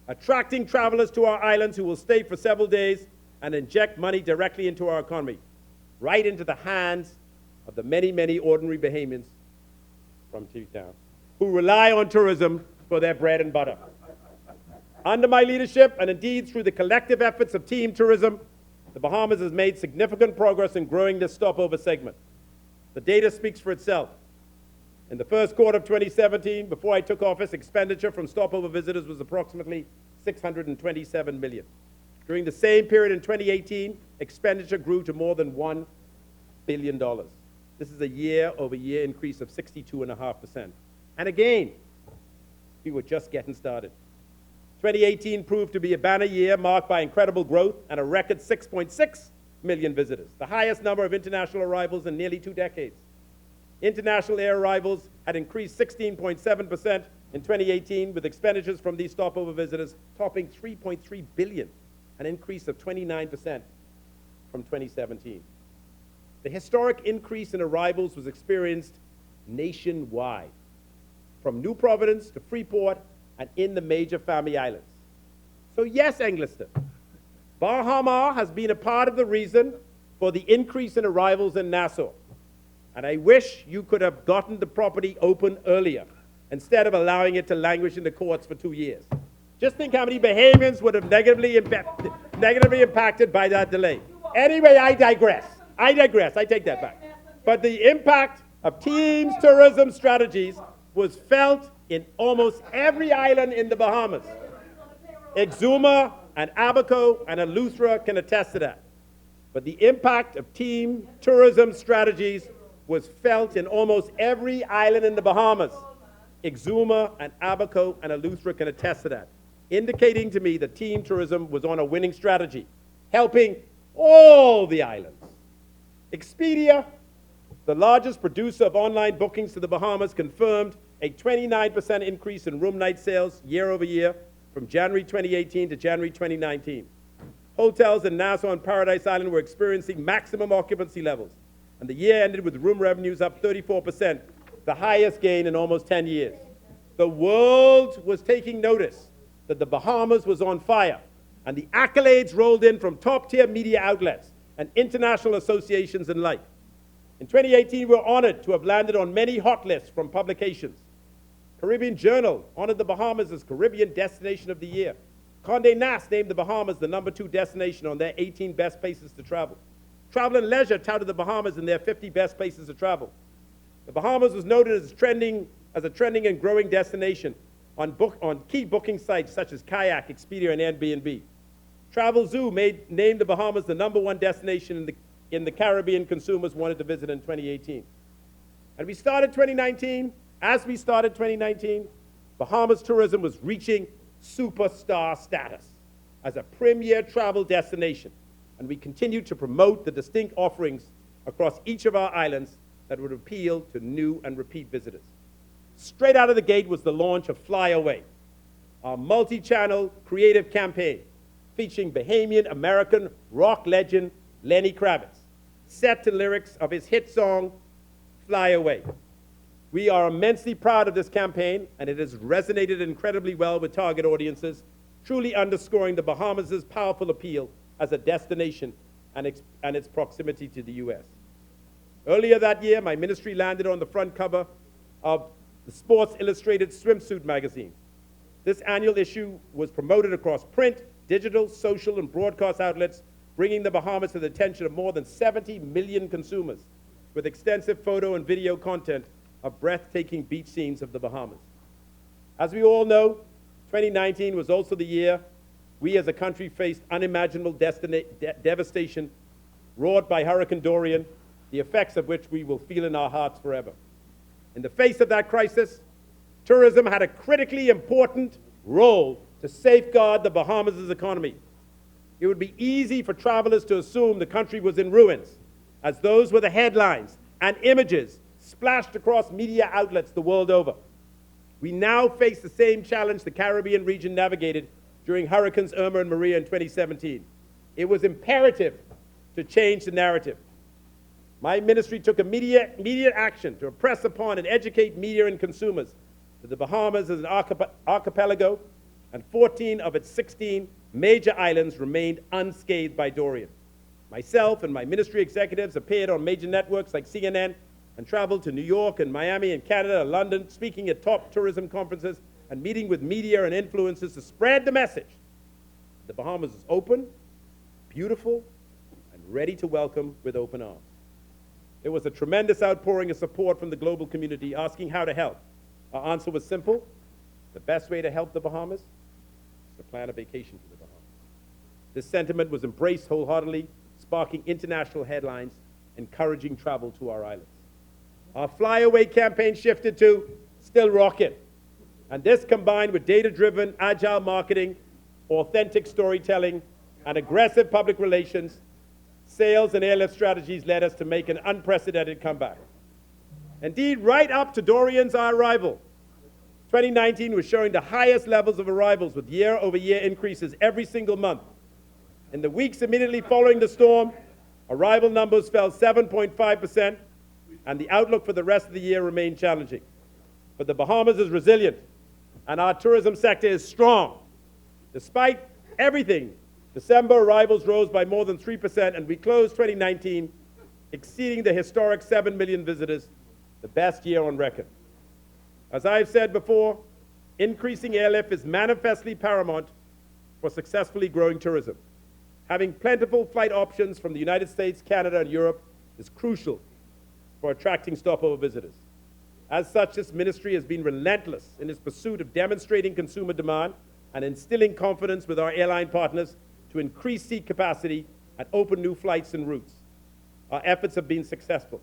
attracting travelers to our islands who will stay for several days and inject money directly into our economy, right into the hands of the many, many ordinary Bahamians from Freetown who rely on tourism for their bread and butter. Under my leadership, and indeed through the collective efforts of Team Tourism, the Bahamas has made significant progress in growing this stopover segment. The data speaks for itself. In the first quarter of 2017, before I took office, expenditure from stopover visitors was approximately $627 million. During the same period in 2018, expenditure grew to more than $1 billion. This is a year-over-year increase of 62.5%. And again, we were just getting started. 2018 proved to be a banner year marked by incredible growth and a record 6.6 million visitors, the highest number of international arrivals in nearly 2 decades. International air arrivals had increased 16.7% in 2018, with expenditures from these stopover visitors topping $3.3 billion, an increase of 29% from 2017. The historic increase in arrivals was experienced nationwide, from New Providence to Freeport and in the major Family Islands. So yes, Engliston, Bahama has been a part of the reason for the increase in arrivals in Nassau. And I wish you could have gotten the property open earlier instead of allowing it to languish in the courts for 2 years. Just think how many Bahamians would have negatively impacted by that delay. Anyway, I digress. I take that back. But the impact of Team's tourism strategies was felt in almost every island in the Bahamas. Exuma and Abaco and Eleuthera can attest to that. But the impact of Team tourism strategies was felt in almost every island in the Bahamas. Exuma and Abaco and Eleuthera can attest to that, indicating to me that Team Tourism was on a winning strategy, helping all the islands. Expedia, the largest producer of online bookings to the Bahamas, confirmed a 29% increase in room night sales year over year from January 2018 to January 2019. Hotels in Nassau and Paradise Island were experiencing maximum occupancy levels, and the year ended with room revenues up 34%, the highest gain in almost 10 years. The world was taking notice that the Bahamas was on fire, and the accolades rolled in from top-tier media outlets and international associations and like. In 2018, we were honored to have landed on many hot lists from publications. Caribbean Journal honored the Bahamas as Caribbean Destination of the Year. Condé Nast named the Bahamas the #2 destination on their 18 best places to travel. Travel and Leisure touted the Bahamas in their 50 best places to travel. The Bahamas was noted as a trending and growing destination on key booking sites such as Kayak, Expedia, and Airbnb. Travel Zoo named the Bahamas the #1 destination in the Caribbean consumers wanted to visit in 2018. And as we started 2019, Bahamas tourism was reaching superstar status as a premier travel destination, and we continued to promote the distinct offerings across each of our islands that would appeal to new and repeat visitors. Straight out of the gate was the launch of Fly Away, our multi-channel creative campaign featuring Bahamian American rock legend Lenny Kravitz, set to lyrics of his hit song, Fly Away. We are immensely proud of this campaign, and it has resonated incredibly well with target audiences, truly underscoring the Bahamas' powerful appeal as a destination and its proximity to the U.S. Earlier that year, my ministry landed on the front cover of the Sports Illustrated swimsuit magazine. This annual issue was promoted across print, digital, social, and broadcast outlets, bringing the Bahamas to the attention of more than 70 million consumers with extensive photo and video content of breathtaking beach scenes of the Bahamas. As we all know, 2019 was also the year we as a country faced unimaginable devastation wrought by Hurricane Dorian, the effects of which we will feel in our hearts forever. In the face of that crisis, tourism had a critically important role to safeguard the Bahamas' economy. It would be easy for travelers to assume the country was in ruins, as those were the headlines and images splashed across media outlets the world over. We now face the same challenge the Caribbean region navigated during Hurricanes Irma and Maria in 2017. It was imperative to change the narrative. My ministry took immediate action to impress upon and educate media and consumers that the Bahamas is an archipelago, and 14 of its 16 major islands remained unscathed by Dorian. Myself and my ministry executives appeared on major networks like CNN and traveled to New York and Miami and Canada and London, speaking at top tourism conferences and meeting with media and influencers to spread the message. The Bahamas is open, beautiful, and ready to welcome with open arms. There was a tremendous outpouring of support from the global community asking how to help. Our answer was simple. The best way to help the Bahamas is to plan a vacation to the Bahamas. This sentiment was embraced wholeheartedly, sparking international headlines, encouraging travel to our islands. Our Fly Away campaign shifted to Still Rockin'. And this, combined with data-driven, agile marketing, authentic storytelling, and aggressive public relations, sales and airlift strategies led us to make an unprecedented comeback. Indeed, right up to Dorian's arrival, 2019 was showing the highest levels of arrivals with year-over-year increases every single month. In the weeks immediately following the storm, arrival numbers fell 7.5%, and the outlook for the rest of the year remained challenging. But the Bahamas is resilient, and our tourism sector is strong. Despite everything, December arrivals rose by more than 3%, and we closed 2019 exceeding the historic 7 million visitors, the best year on record. As I've said before, increasing airlift is manifestly paramount for successfully growing tourism. Having plentiful flight options from the United States, Canada, and Europe is crucial for attracting stopover visitors. As such, this ministry has been relentless in its pursuit of demonstrating consumer demand and instilling confidence with our airline partners to increase seat capacity and open new flights and routes. Our efforts have been successful.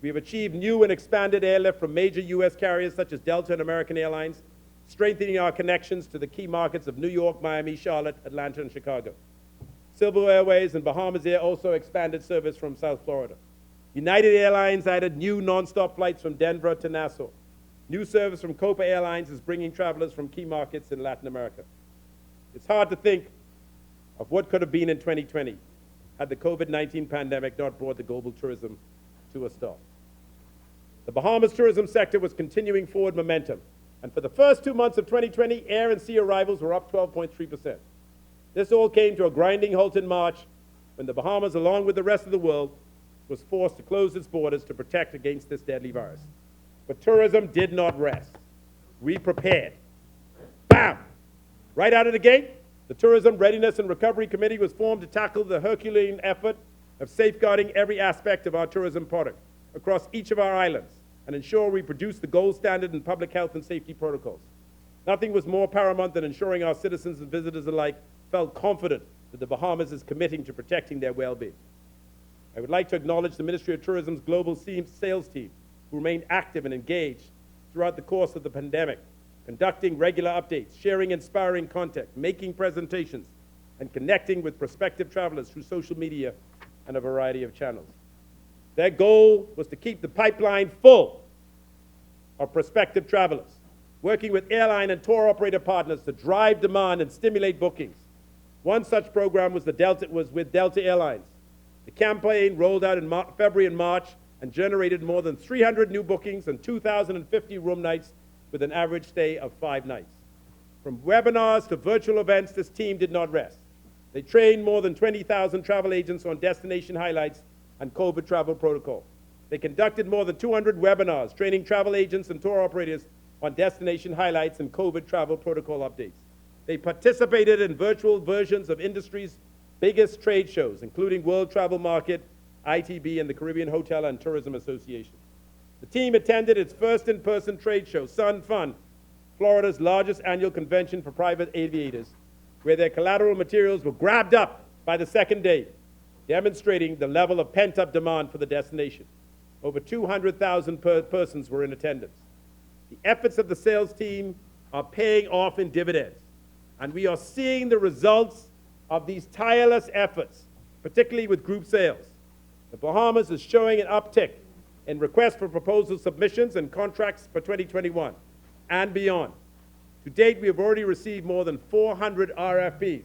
We have achieved new and expanded airlift from major U.S. carriers such as Delta and American Airlines, strengthening our connections to the key markets of New York, Miami, Charlotte, Atlanta, and Chicago. Civil Airways and Bahamas Air also expanded service from South Florida. United Airlines added new nonstop flights from Denver to Nassau. New service from Copa Airlines is bringing travelers from key markets in Latin America. It's hard to think of what could have been in 2020 had the COVID-19 pandemic not brought the global tourism to a stop. The Bahamas tourism sector was continuing forward momentum, and for the first 2 months of 2020, air and sea arrivals were up 12.3%. This all came to a grinding halt in March when the Bahamas, along with the rest of the world, was forced to close its borders to protect against this deadly virus. But tourism did not rest. We prepared. Bam! Right out of the gate, the Tourism Readiness and Recovery Committee was formed to tackle the Herculean effort of safeguarding every aspect of our tourism product across each of our islands and ensure we produce the gold standard in public health and safety protocols. Nothing was more paramount than ensuring our citizens and visitors alike felt confident that the Bahamas is committing to protecting their well-being. I would like to acknowledge the Ministry of Tourism's global sales team, who remained active and engaged throughout the course of the pandemic, conducting regular updates, sharing inspiring content, making presentations, and connecting with prospective travelers through social media and a variety of channels. Their goal was to keep the pipeline full of prospective travelers, working with airline and tour operator partners to drive demand and stimulate bookings. One such program was with Delta Airlines. The campaign rolled out in February and March and generated more than 300 new bookings and 2,050 room nights with an average stay of 5 nights. From webinars to virtual events, this team did not rest. They trained more than 20,000 travel agents on destination highlights and COVID travel protocol. They conducted more than 200 webinars, training travel agents and tour operators on destination highlights and COVID travel protocol updates. They participated in virtual versions of industry's biggest trade shows, including World Travel Market, ITB, and the Caribbean Hotel and Tourism Association. The team attended its first in-person trade show, Sun Fun, Florida's largest annual convention for private aviators, where their collateral materials were grabbed up by the second day, demonstrating the level of pent-up demand for the destination. Over 200,000 persons were in attendance. The efforts of the sales team are paying off in dividends, and we are seeing the results of these tireless efforts, particularly with group sales. The Bahamas is showing an uptick in requests for proposal submissions and contracts for 2021 and beyond. To date, we have already received more than 400 RFPs.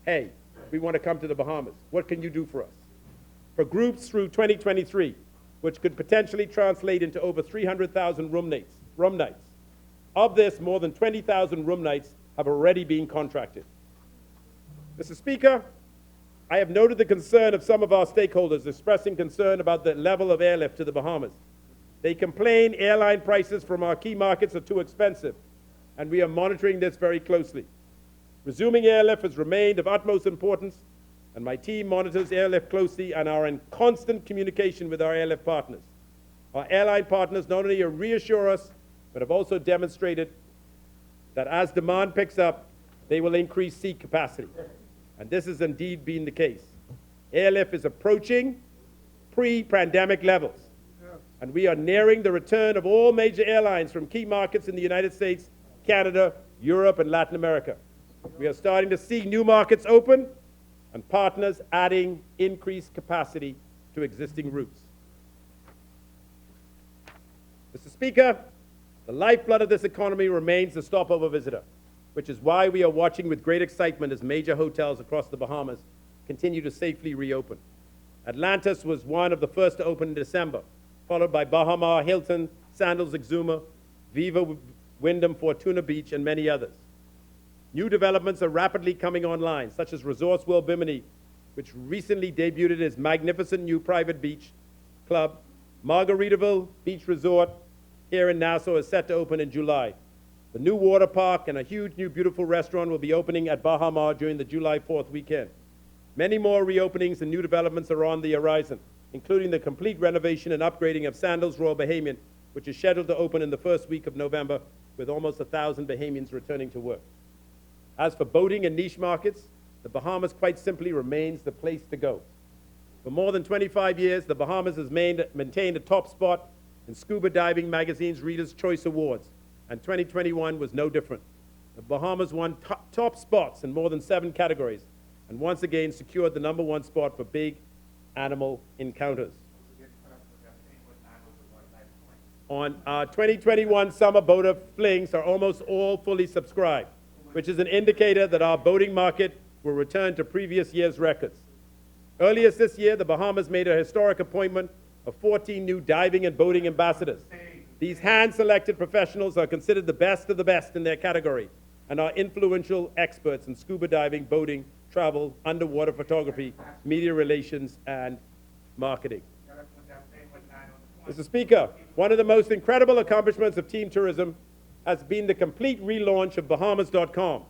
Hey, we want to come to the Bahamas. What can you do for us? For groups through 2023, which could potentially translate into over 300,000 room nights. Of this, more than 20,000 room nights have already been contracted. Mr. Speaker, I have noted the concern of some of our stakeholders expressing concern about the level of airlift to the Bahamas. They complain airline prices from our key markets are too expensive, and we are monitoring this very closely. Resuming airlift has remained of utmost importance, and my team monitors airlift closely and are in constant communication with our airlift partners. Our airline partners not only reassure us, but have also demonstrated that as demand picks up, they will increase seat capacity. And this has indeed been the case. Airlift is approaching pre-pandemic levels. And we are nearing the return of all major airlines from key markets in the United States, Canada, Europe, and Latin America. We are starting to see new markets open and partners adding increased capacity to existing routes. Mr. Speaker, the lifeblood of this economy remains the stopover visitor, which is why we are watching with great excitement as major hotels across the Bahamas continue to safely reopen. Atlantis was one of the first to open in December, followed by Bahama, Hilton, Sandals Exuma, Viva Wyndham Fortuna Beach, and many others. New developments are rapidly coming online, such as Resorts World Bimini, which recently debuted its magnificent new private beach club. Margaritaville Beach Resort here in Nassau is set to open in July. The new water park and a huge new beautiful restaurant will be opening at Bahama during the July 4th weekend. Many more reopenings and new developments are on the horizon, including the complete renovation and upgrading of Sandals Royal Bahamian, which is scheduled to open in the first week of November, with almost 1,000 Bahamians returning to work. As for boating and niche markets, the Bahamas quite simply remains the place to go. For more than 25 years, the Bahamas has maintained a top spot in Scuba Diving Magazine's Reader's Choice Awards, and 2021 was no different. The Bahamas won top spots in more than 7 categories, and once again secured the #1 spot for big animal encounters. On our 2021 summer boater flings are almost all fully subscribed, which is an indicator that our boating market will return to previous year's records. Earlier this year, the Bahamas made a historic appointment of 14 new diving and boating ambassadors. These hand-selected professionals are considered the best of the best in their category and are influential experts in scuba diving, boating, travel, underwater photography, media relations, and marketing. Mr. Speaker, one of the most incredible accomplishments of team tourism has been the complete relaunch of Bahamas.com.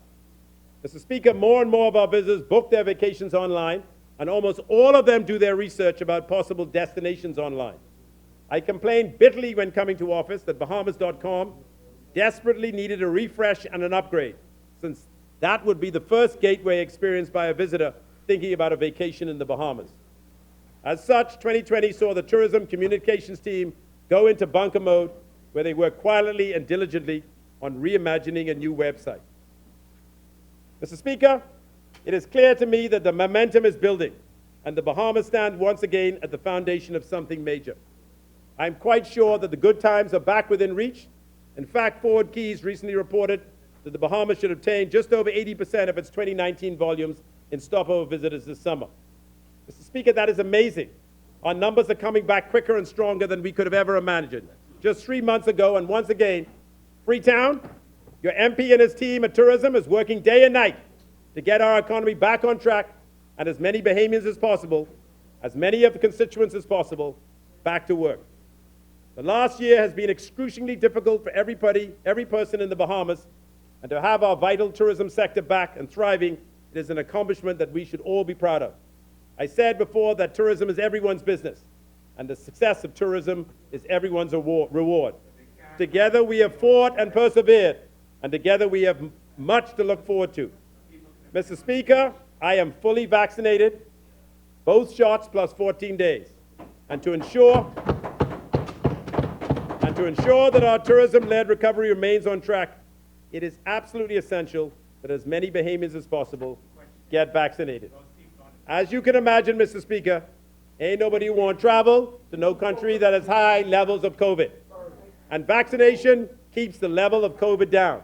Mr. Speaker, more and more of our visitors book their vacations online, and almost all of them do their research about possible destinations online. I complained bitterly when coming to office that Bahamas.com desperately needed a refresh and an upgrade, since that would be the first gateway experience by a visitor thinking about a vacation in the Bahamas. As such, 2020 saw the tourism communications team go into bunker mode, where they work quietly and diligently on reimagining a new website. Mr. Speaker, it is clear to me that the momentum is building, and the Bahamas stand once again at the foundation of something major. I'm quite sure that the good times are back within reach. In fact, Forward Keys recently reported that the Bahamas should obtain just over 80% of its 2019 volumes in stopover visitors this summer. Mr. Speaker, that is amazing. Our numbers are coming back quicker and stronger than we could have ever imagined. Just 3 months ago, and once again, Freetown, your MP and his team at tourism is working day and night to get our economy back on track and as many Bahamians as possible, as many of the constituents as possible, back to work. The last year has been excruciatingly difficult for everybody, every person in the Bahamas, and to have our vital tourism sector back and thriving, it is an accomplishment that we should all be proud of. I said before that tourism is everyone's business, and the success of tourism is everyone's reward. Together we have fought and persevered, and together we have much to look forward to. Mr. Speaker, I am fully vaccinated, both shots plus 14 days. And to ensure that our tourism-led recovery remains on track, it is absolutely essential that as many Bahamians as possible get vaccinated. As you can imagine, Mr. Speaker, ain't nobody who want travel to no country that has high levels of COVID. And vaccination keeps the level of COVID down.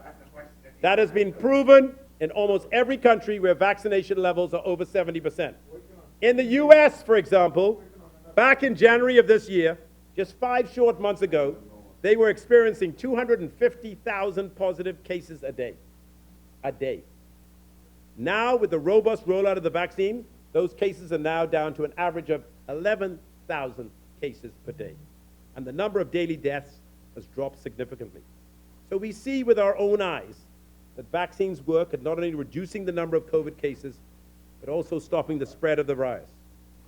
That has been proven in almost every country where vaccination levels are over 70%. In the US, for example, back in January of this year, just 5 short months ago, they were experiencing 250,000 positive cases a day. A day. Now, with the robust rollout of the vaccine, those cases are now down to an average of 11,000 cases per day. And the number of daily deaths has dropped significantly. So we see with our own eyes that vaccines work at not only reducing the number of COVID cases, but also stopping the spread of the virus.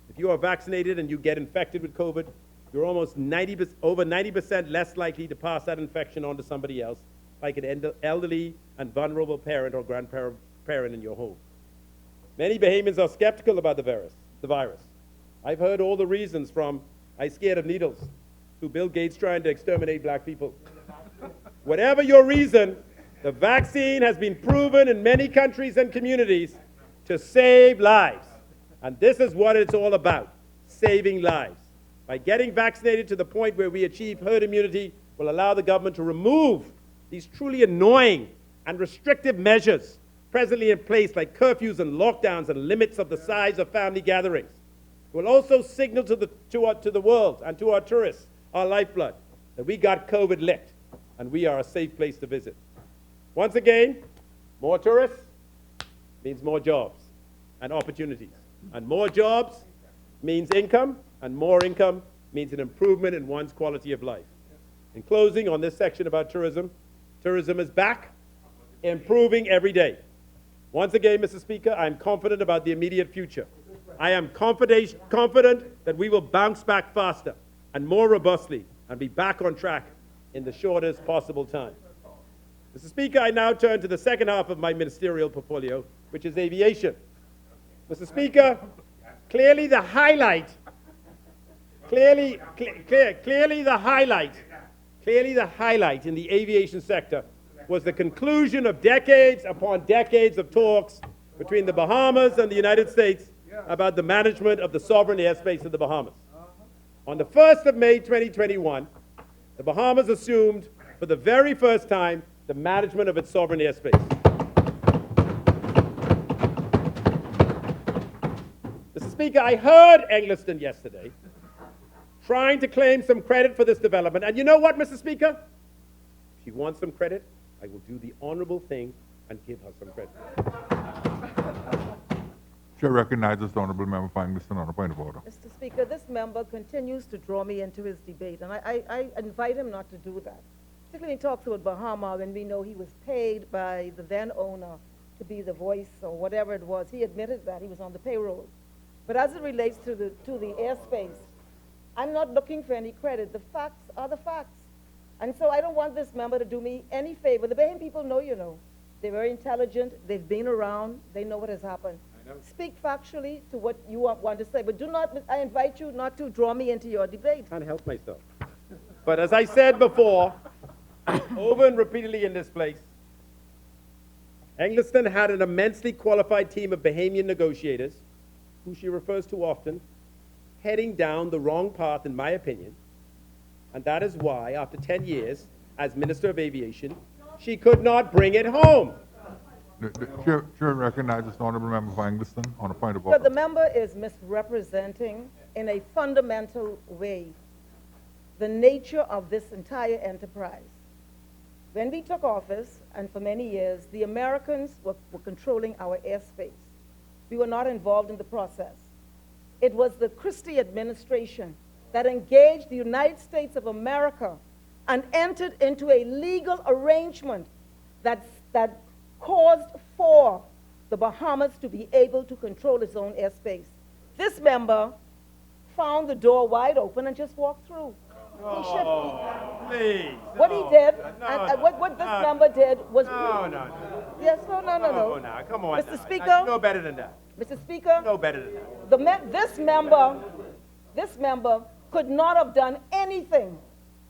If you are vaccinated and you get infected with COVID, you're almost over 90% less likely to pass that infection on to somebody else, like an elderly and vulnerable parent or grandparent in your home. Many Bahamians are skeptical about the virus. I've heard all the reasons from, I'm scared of needles, to Bill Gates trying to exterminate black people. Whatever your reason, the vaccine has been proven in many countries and communities to save lives. And this is what it's all about, saving lives. By getting vaccinated to the point where we achieve herd immunity will allow the government to remove these truly annoying and restrictive measures presently in place, like curfews and lockdowns and limits of the size of family gatherings. It will also signal to the world and to our tourists, our lifeblood, that we got COVID licked and we are a safe place to visit. Once again, more tourists means more jobs and opportunities. And more jobs means income, and more income means an improvement in one's quality of life. In closing on this section about tourism, tourism is back, improving every day. Once again, Mr. Speaker, I am confident about the immediate future. I am confident that we will bounce back faster and more robustly and be back on track in the shortest possible time. Mr. Speaker, I now turn to the second half of my ministerial portfolio, which is aviation. Mr. Speaker, clearly the highlight in the aviation sector was the conclusion of decades upon decades of talks between the Bahamas and the United States about the management of the sovereign airspace of the Bahamas. On the 1st of May 2021, the Bahamas assumed for the very first time the management of its sovereign airspace. Mr. Speaker, I heard Eggleston yesterday trying to claim some credit for this development. And you know what, Mr. Speaker? If she wants some credit, I will do the honorable thing and give her some credit. Chair recognizes the honourable member for Eggleston on a point of order. Mr. Speaker, this member continues to draw me into his debate, and I invite him not to do that. Particularly when he talks about Bahama, and we know he was paid by the then owner to be the voice or whatever it was. He admitted that he was on the payroll. But as it relates to the airspace, I'm not looking for any credit. The facts are the facts. And so I don't want this member to do me any favor. The Bahamian people know you know. They're very intelligent. They've been around. They know what has happened. Speak factually to what you want to say, but do not, I invite you not to draw me into your debate. I can't help myself. But as I said before, over and repeatedly in this place, Eggleston had an immensely qualified team of Bahamian negotiators, who she refers to often, heading down the wrong path, in my opinion. And that is why, after 10 years as Minister of Aviation, she could not bring it home. The chair recognizes the honorable member for Engliston on a point of But the order. member is misrepresenting in a fundamental way the nature of this entire enterprise. When we took office, and for many years, the Americans were controlling our airspace. We were not involved in the process. It was the Christie administration that engaged the United States of America and entered into a legal arrangement that caused for the Bahamas to be able to control its own airspace. This member found the door wide open and just walked through. Please. What he did, No, and what this member did was... No. Yes, no. Oh, no, come on. Mr. now. Speaker? You know better than that. Mr. Speaker? You know better than that. This member could not have done anything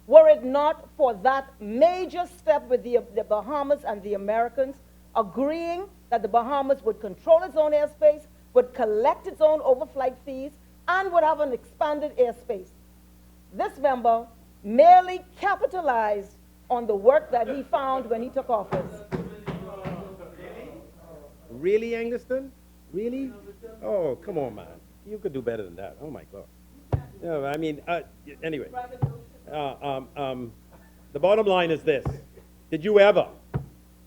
were it not for that major step with the Bahamas and the Americans agreeing that the Bahamas would control its own airspace, would collect its own overflight fees, and would have an expanded airspace. This member merely capitalized on the work that he found when he took office. Really, Engliston? Really? Oh, come on, man. You could do better than that. Oh, my God. No, I mean, anyway. The bottom line is this. Did you ever,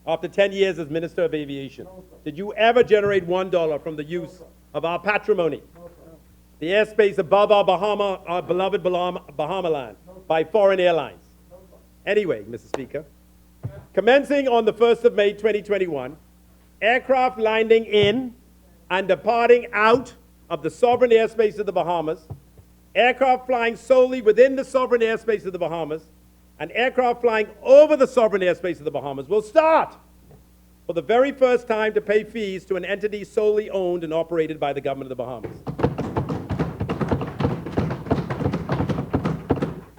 after 10 years as Minister of Aviation, did you ever generate $1 from the use of our patrimony, the airspace above our beloved Bahama land, by foreign airlines? Anyway, Mr. Speaker, commencing on the 1st of May 2021, aircraft landing in and departing out of the sovereign airspace of the Bahamas, aircraft flying solely within the sovereign airspace of the Bahamas, and aircraft flying over the sovereign airspace of the Bahamas will start for the very first time to pay fees to an entity solely owned and operated by the government of the Bahamas.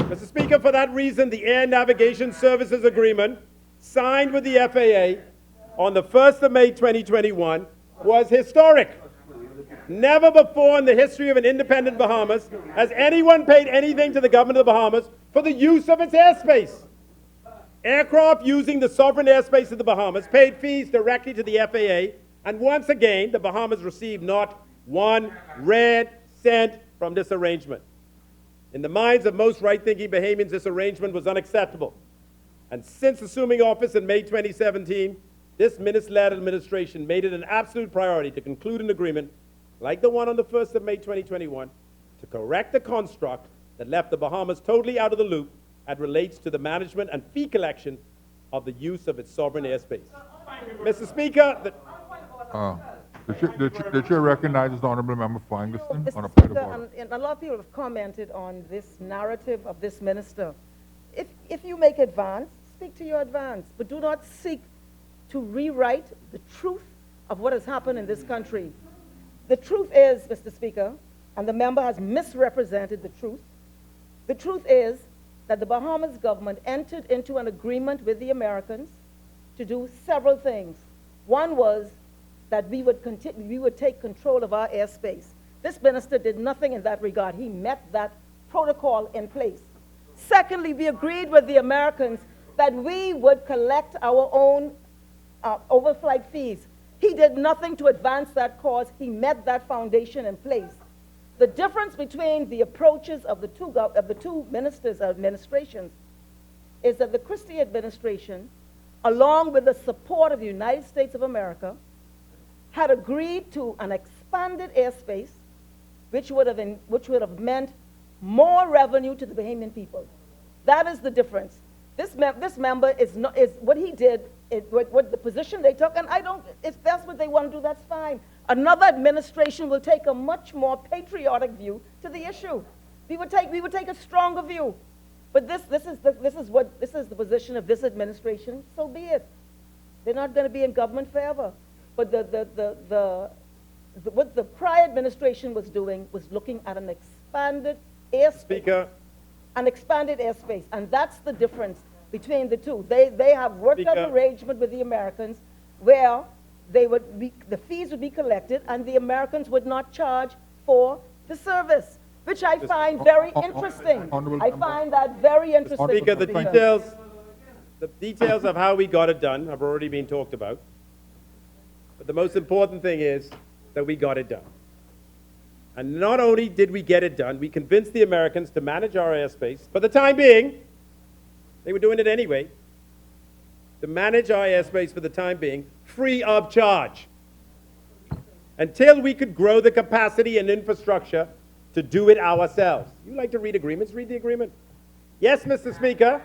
Mr. Speaker, for that reason, the Air Navigation Services Agreement signed with the FAA on the 1st of May 2021 was historic. Never before in the history of an independent Bahamas has anyone paid anything to the government of the Bahamas for the use of its airspace. Aircraft using the sovereign airspace of the Bahamas paid fees directly to the FAA, and once again, the Bahamas received not one red cent from this arrangement. In the minds of most right-thinking Bahamians, this arrangement was unacceptable. And since assuming office in May 2017, this minister-led administration made it an absolute priority to conclude an agreement like the one on the 1st of May 2021, to correct the construct that left the Bahamas totally out of the loop as relates to the management and fee collection of the use of its sovereign airspace. Mr. Speaker, The chair recognizes the honorable member for Engliston on a Mr. point of Speaker, order. and a lot of people have commented on this narrative of this minister. If you make advance, speak to your advance, but do not seek to rewrite the truth of what has happened in this country. The truth is, Mr. Speaker, and the member has misrepresented the truth. The truth is that the Bahamas government entered into an agreement with the Americans to do several things. One was that we would take control of our airspace. This minister did nothing in that regard. He met that protocol in place. Secondly, we agreed with the Americans that we would collect our own overflight fees. He did nothing to advance that cause. He met that foundation in place. The difference between the approaches of the two ministers' administrations is that the Christie administration, along with the support of the United States of America, had agreed to an expanded airspace, which would have meant more revenue to the Bahamian people. That is the difference. This member is what he did, what the position they took, and if that's what they want to do, that's fine. Another administration will take a much more patriotic view to the issue. We would take a stronger view. But this is the position of this administration, so be it. They're not going to be in government forever. But what the prior administration was doing was looking at an expanded airspace. Speaker. An expanded airspace, and that's the difference between the two. They have worked out an arrangement with the Americans where the fees would be collected and the Americans would not charge for the service, which I find very interesting. I find that very interesting. Speaker, the details of how we got it done have already been talked about. But the most important thing is that we got it done. And not only did we get it done, we convinced the Americans to manage our airspace. For the time being, they were doing it anyway, to manage our airspace for the time being, free of charge, until we could grow the capacity and infrastructure to do it ourselves. You like to read agreements? Read the agreement. Yes, Mr. Speaker,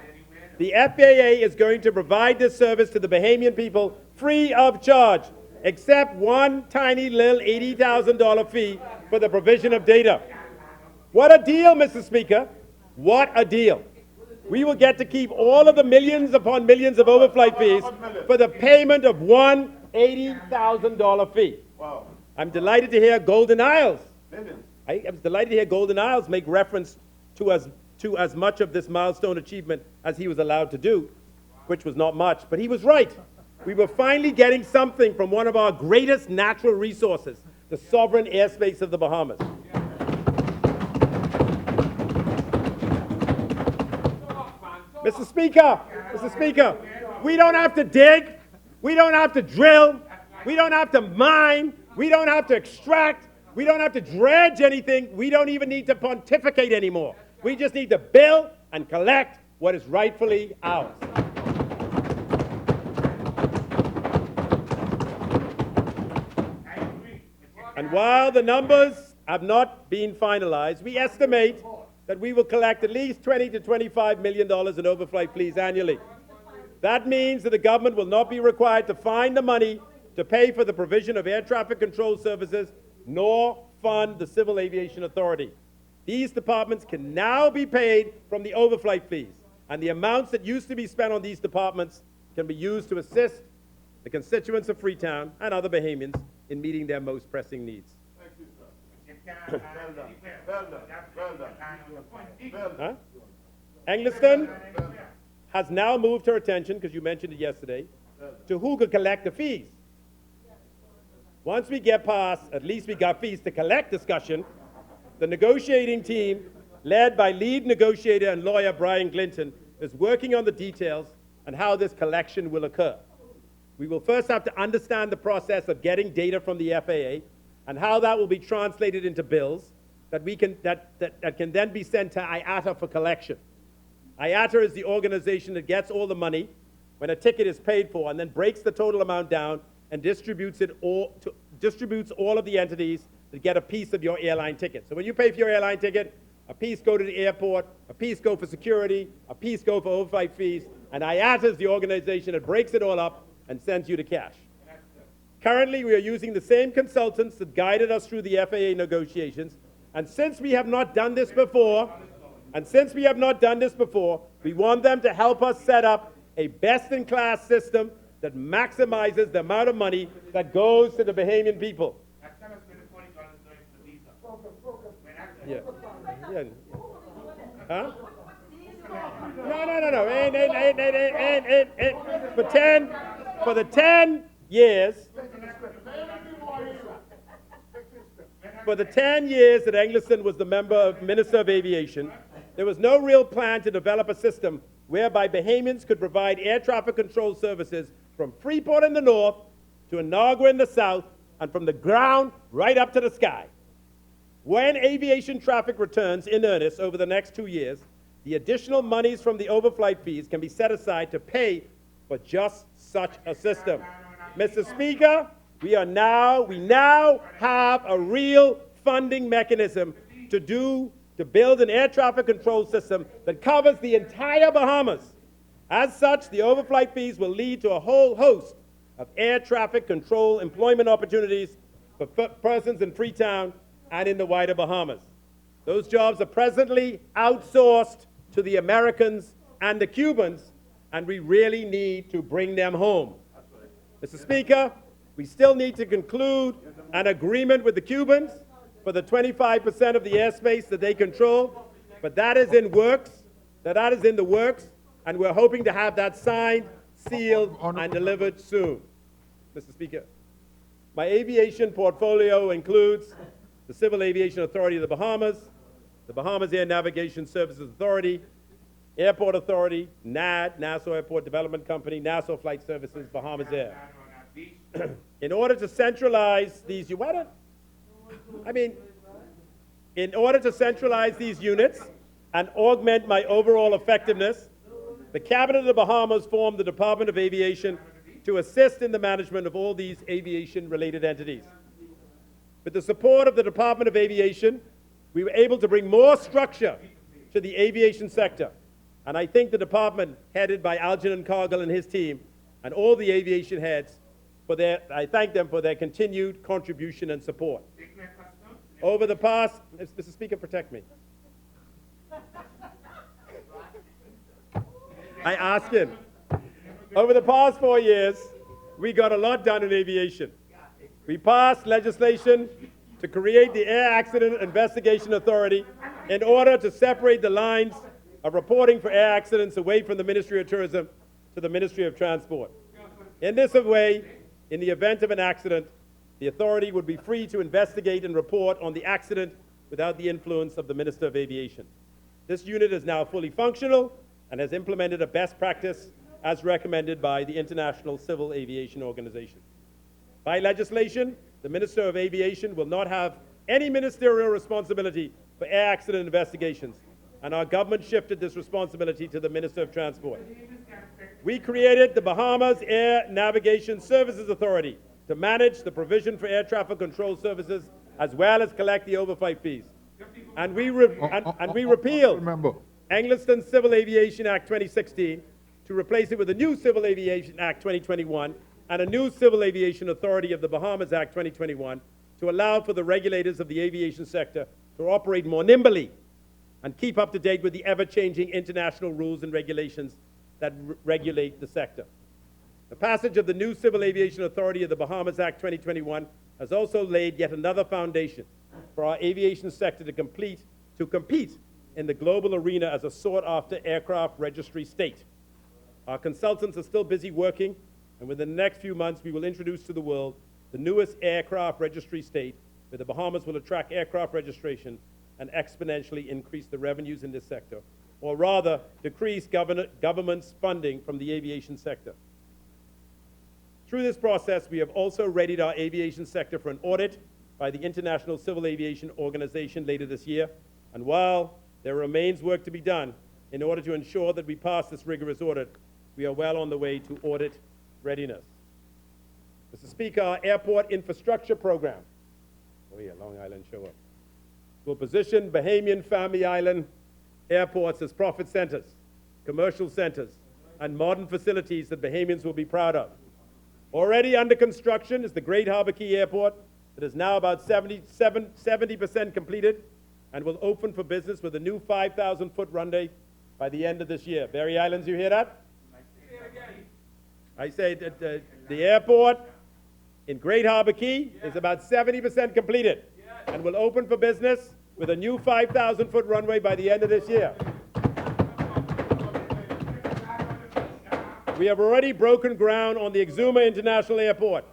the FAA is going to provide this service to the Bahamian people free of charge, except one tiny little $80,000 fee for the provision of data. What a deal, Mr. Speaker. What a deal. We will get to keep all of the millions upon millions of overflight fees for the payment of one $80,000 fee. Wow. I'm delighted to hear Golden Isles. I was delighted to hear Golden Isles make reference to as much of this milestone achievement as he was allowed to do, which was not much, but he was right. We were finally getting something from one of our greatest natural resources, the sovereign airspace of the Bahamas. Mr. Speaker, we don't have to dig, we don't have to drill, we don't have to mine, we don't have to extract, we don't have to dredge anything, we don't even need to pontificate anymore. We just need to build and collect what is rightfully ours. And while the numbers have not been finalized, we estimate that we will collect at least $20 to $25 million in overflight fees annually. That means that the government will not be required to find the money to pay for the provision of air traffic control services, nor fund the Civil Aviation Authority. These departments can now be paid from the overflight fees, and the amounts that used to be spent on these departments can be used to assist the constituents of Freetown and other Bahamians in meeting their most pressing needs. Huh? Engliston has now moved her attention, because you mentioned it yesterday, to who could collect the fees. Once we get past, at least we got fees to collect discussion, the negotiating team, led by lead negotiator and lawyer Brian Clinton, is working on the details and how this collection will occur. We will first have to understand the process of getting data from the FAA and how that will be translated into bills that can then be sent to IATA for collection. IATA is the organization that gets all the money when a ticket is paid for and then breaks the total amount down and distributes all of the entities that get a piece of your airline ticket. So when you pay for your airline ticket, a piece go to the airport, a piece go for security, a piece go for overflight fees, and IATA is the organization that breaks it all up and sends you the cash. Currently, we are using the same consultants that guided us through the FAA negotiations, and since we have not done this before, we want them to help us set up a best-in-class system that maximizes the amount of money that goes to the Bahamian people. Yeah. Yeah. Huh? No. For the 10 years that Engliston was the Minister of Aviation, there was no real plan to develop a system whereby Bahamians could provide air traffic control services from Freeport in the north to Inagua in the south, and from the ground right up to the sky. When aviation traffic returns in earnest over the next 2 years, the additional monies from the overflight fees can be set aside to pay for just such a system. Mr. Speaker, we now have a real funding mechanism to build an air traffic control system that covers the entire Bahamas. As such, the overflight fees will lead to a whole host of air traffic control employment opportunities for persons in Freetown and in the wider Bahamas. Those jobs are presently outsourced to the Americans and the Cubans, and we really need to bring them home. Mr. Speaker, we still need to conclude an agreement with the Cubans for the 25% of the airspace that they control, but that is in the works, and we're hoping to have that signed, sealed, and delivered soon. Mr. Speaker, my aviation portfolio includes the Civil Aviation Authority of the Bahamas, the Bahamas Air Navigation Services Authority, Airport Authority, NAD, Nassau Airport Development Company, Nassau Flight Services, Bahamas Air. in order to centralize these, in order to centralize these units and augment my overall effectiveness, the Cabinet of the Bahamas formed the Department of Aviation to assist in the management of all these aviation-related entities. With the support of the Department of Aviation, we were able to bring more structure to the aviation sector. And I think the department, headed by Algernon Cargill and his team, and all the aviation heads, I thank them for their continued contribution and support. Over the past, Mr. Speaker, protect me. I ask him. Over the past 4 years, we got a lot done in aviation. We passed legislation to create the Air Accident Investigation Authority in order to separate the lines of reporting for air accidents away from the Ministry of Tourism to the Ministry of Transport. In this way, in the event of an accident, the authority would be free to investigate and report on the accident without the influence of the Minister of Aviation. This unit is now fully functional and has implemented a best practice as recommended by the International Civil Aviation Organization. By legislation, the Minister of Aviation will not have any ministerial responsibility for air accident investigations, and our government shifted this responsibility to the Minister of Transport. We created the Bahamas Air Navigation Services Authority to manage the provision for air traffic control services as well as collect the overflight fees. And we repealed Engliston's Civil Aviation Act 2016 to replace it with a new Civil Aviation Act 2021 and a new Civil Aviation Authority of the Bahamas Act 2021 to allow for the regulators of the aviation sector to operate more nimbly and keep up to date with the ever-changing international rules and regulations that regulate the sector. The passage of the new Civil Aviation Authority of the Bahamas Act 2021 has also laid yet another foundation for our aviation sector to compete in the global arena as a sought-after aircraft registry state. Our consultants are still busy working, and within the next few months we will introduce to the world the newest aircraft registry state, where the Bahamas will attract aircraft registration and exponentially increase the revenues in this sector, or rather decrease government's funding from the aviation sector. Through this process, we have also readied our aviation sector for an audit by the International Civil Aviation Organization later this year, and while there remains work to be done in order to ensure that we pass this rigorous audit, we are well on the way to audit readiness. Mr. Speaker, our airport infrastructure program, Long Island show up, will position Bahamian Family Island airports as profit centers, commercial centers, and modern facilities that Bahamians will be proud of. Already under construction is the Great Harbor Key Airport that is now about 70% completed and will open for business with a new 5,000-foot runway by the end of this year. Barry Islands, you hear that? I say that the airport in Great Harbor Key is about 70% completed and will open for business with a new 5,000-foot runway by the end of this year. We have already broken ground on the Exuma International Airport,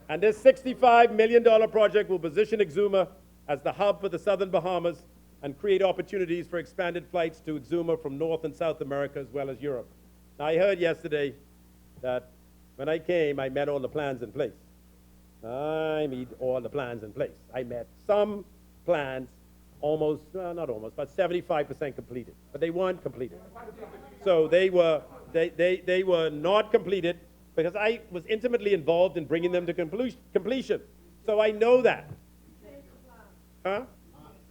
and this $65 million project will position Exuma as the hub for the southern Bahamas and create opportunities for expanded flights to Exuma from North and South America as well as Europe. Now, I heard yesterday that when I came, I met all the plans in place. I met all the plans in place. I met some plans not almost, but 75% completed, but they weren't completed. So they were not completed because I was intimately involved in bringing them to completion. So I know that. Huh?